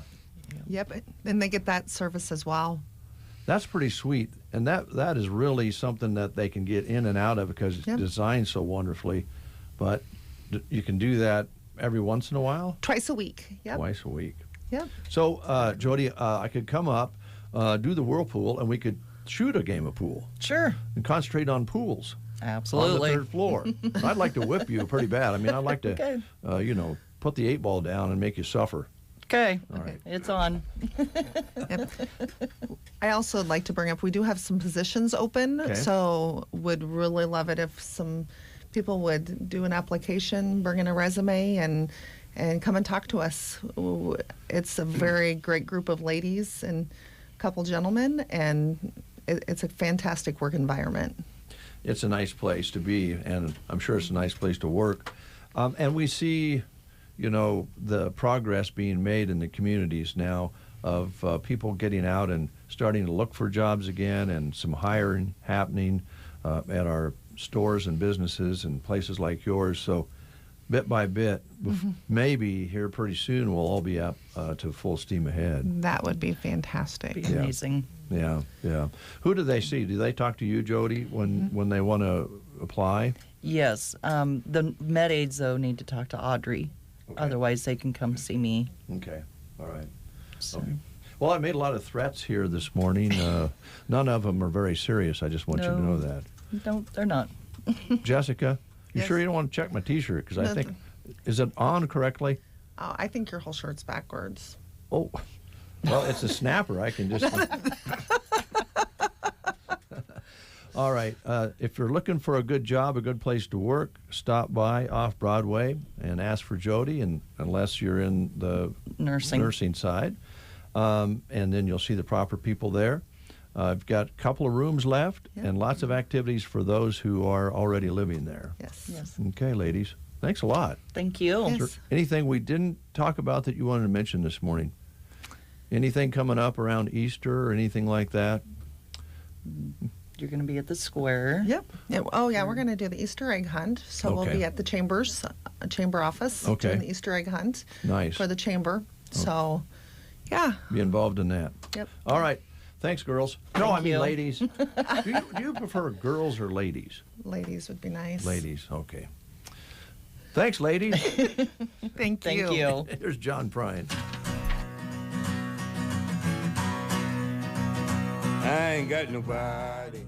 Yep, and they get that service as well. That's pretty sweet, and that is really something that they can get in and out of because it's designed so wonderfully. But you can do that every once in a while? Twice a week, yep. Twice a week. Yep. So, Jody, I could come up, do the whirlpool, and we could shoot a game of pool. Sure. And concentrate on pools. Absolutely. On the third floor. I'd like to whip you pretty bad. I mean, I'd like to, Okay. Put the 8-ball down and make you suffer. Okay. All right. It's on. Yep. I also would like to bring up, we do have some positions open, Okay. so would really love it if some people would do an application, bring in a resume, and come and talk to us. It's a very great group of ladies and a couple gentlemen, and it's a fantastic work environment. It's a nice place to be, and I'm sure it's a nice place to work. And we see, the progress being made in the communities now of people getting out and starting to look for jobs again, and some hiring happening at our stores and businesses and places like yours. So bit by bit, maybe here pretty soon we'll all be up to full steam ahead. That would be fantastic. Be amazing. Yeah. Who do they see? Do they talk to you, Jody, when they want to apply? Yes. The med aides, though, need to talk to Audrey. Okay. Otherwise, they can come see me. Okay. All right. So. Okay. Well, I made a lot of threats here this morning. None of them are very serious. I just want you to know that. They're not. Jessica, you Yes. sure you don't want to check my T-shirt? Because I No, think, is it on correctly? Oh, I think your whole shirt's backwards. Oh, well, it's a snapper. I can just... All right. If you're looking for a good job, a good place to work, stop by off Broadway and ask for Jody, and unless you're in the nursing side. And then you'll see the proper people there. I've got a couple of rooms left and lots of activities for those who are already living there. Yes. Okay, ladies. Thanks a lot. Thank you. Is there anything we didn't talk about that you wanted to mention this morning? Anything coming up around Easter or anything like that? You're going to be at the square. Yep. Oh, yeah, we're going to do the Easter egg hunt. So we'll Okay. be at the chamber office doing the Easter egg hunt Nice. for the chamber. So, yeah. Be involved in that. Yep. All right. Thanks, girls. No, Thank I mean you. ladies. do you prefer girls or ladies? Ladies would be nice. Ladies, okay. Thanks, ladies. Thank you. Here's John Prine. I ain't got nobody.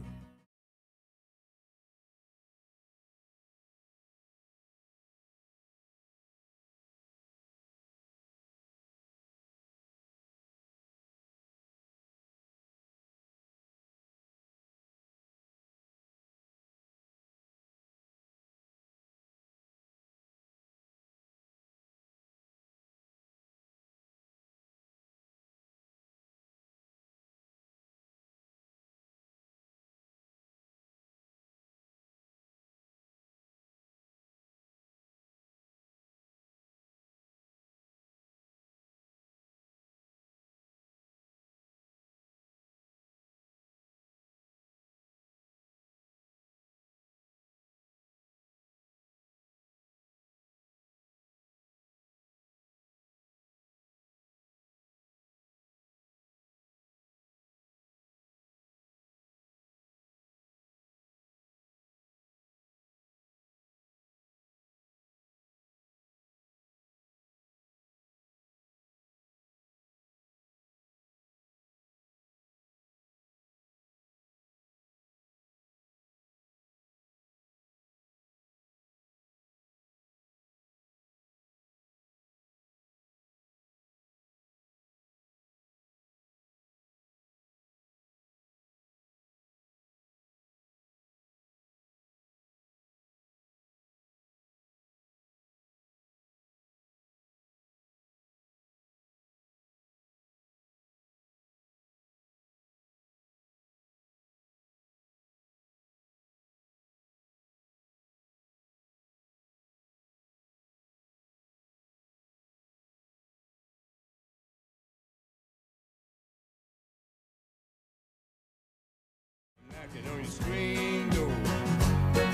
Knocking on your screen door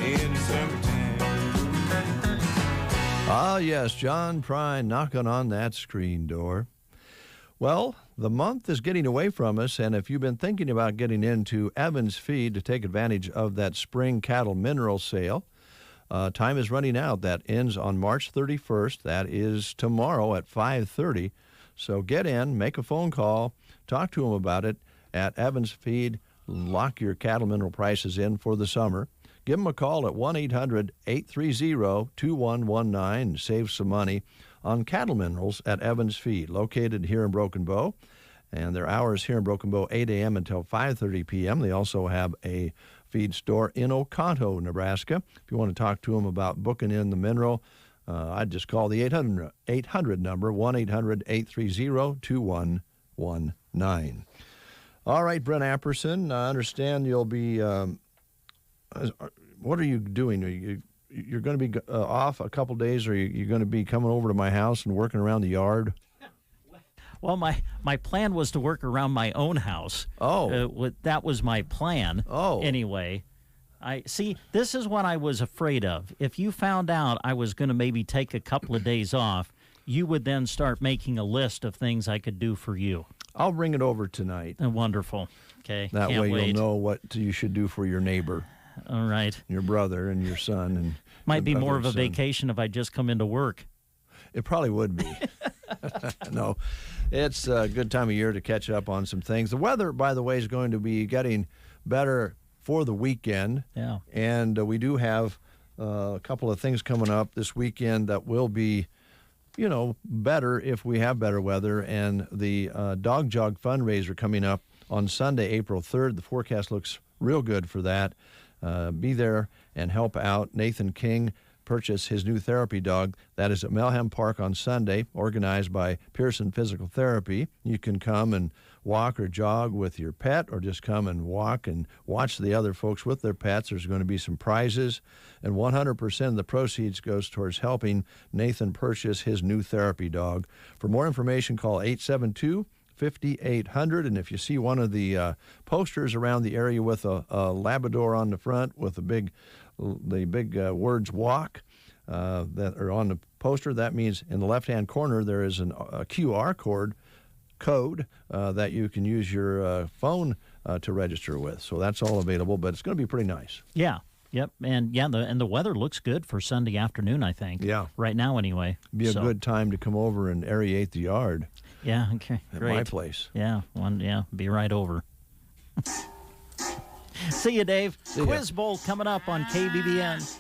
in the summertime. Ah, yes, John Prine knocking on that screen door. Well, the month is getting away from us, and if you've been thinking about getting into Evans Feed to take advantage of that spring cattle mineral sale, time is running out. That ends on March 31st. That is tomorrow at 5:30. So get in, make a phone call, talk to them about it at Evans Feed. Lock your cattle mineral prices in for the summer. give them a call at 1-800-830-2119 and save some money on cattle minerals at Evans Feed, located here in Broken Bow. And their hours here in Broken Bow, 8 a.m. until 5:30 p.m. They also have a feed store in Oconto, Nebraska. If you want to talk to them about booking in the mineral, I'd just call the 800 number, 1-800-830-2119. All right, Brent Apperson, I understand you'll be, what are you doing? You're going to be off a couple days, or you're going to be coming over to my house and working around the yard? Well, my plan was to work around my own house. Oh. That was my plan. Oh. Anyway, this is what I was afraid of. If you found out I was going to maybe take a couple of days off, you would then start making a list of things I could do for you. I'll bring it over tonight. Wonderful. Okay. That Can't way wait. you'll know what you should do for your neighbor. All right. Your brother and your son. And might be more of a vacation if I just come into work. It probably would be. No, it's a good time of year to catch up on some things. The weather, by the way, is going to be getting better for the weekend. Yeah. And we do have a couple of things coming up this weekend that will be, better if we have better weather. And the Dog Jog fundraiser coming up on Sunday, April 3rd. The forecast looks real good for that. Be there and help out Nathan King purchase his new therapy dog. That is at Melham Park on Sunday, organized by Pearson Physical Therapy. You can come and walk or jog with your pet, or just come and walk and watch the other folks with their pets. There's going to be some prizes, and 100% of the proceeds goes towards helping Nathan purchase his new therapy dog. For more information, call 872-5800, and if you see one of the posters around the area with a Labrador on the front with the big words walk that are on the poster, that means in the left-hand corner there is a QR code that you can use your phone to register with. So that's all available, but it's going to be pretty nice. Yeah. Yep. And the weather looks good for Sunday afternoon, I think. Yeah. Right now anyway. Be a good time to come over and aerate the yard. Yeah, okay. Great. At my place. Yeah. Be right over. See you, Dave. Quiz Bowl coming up on KBBN.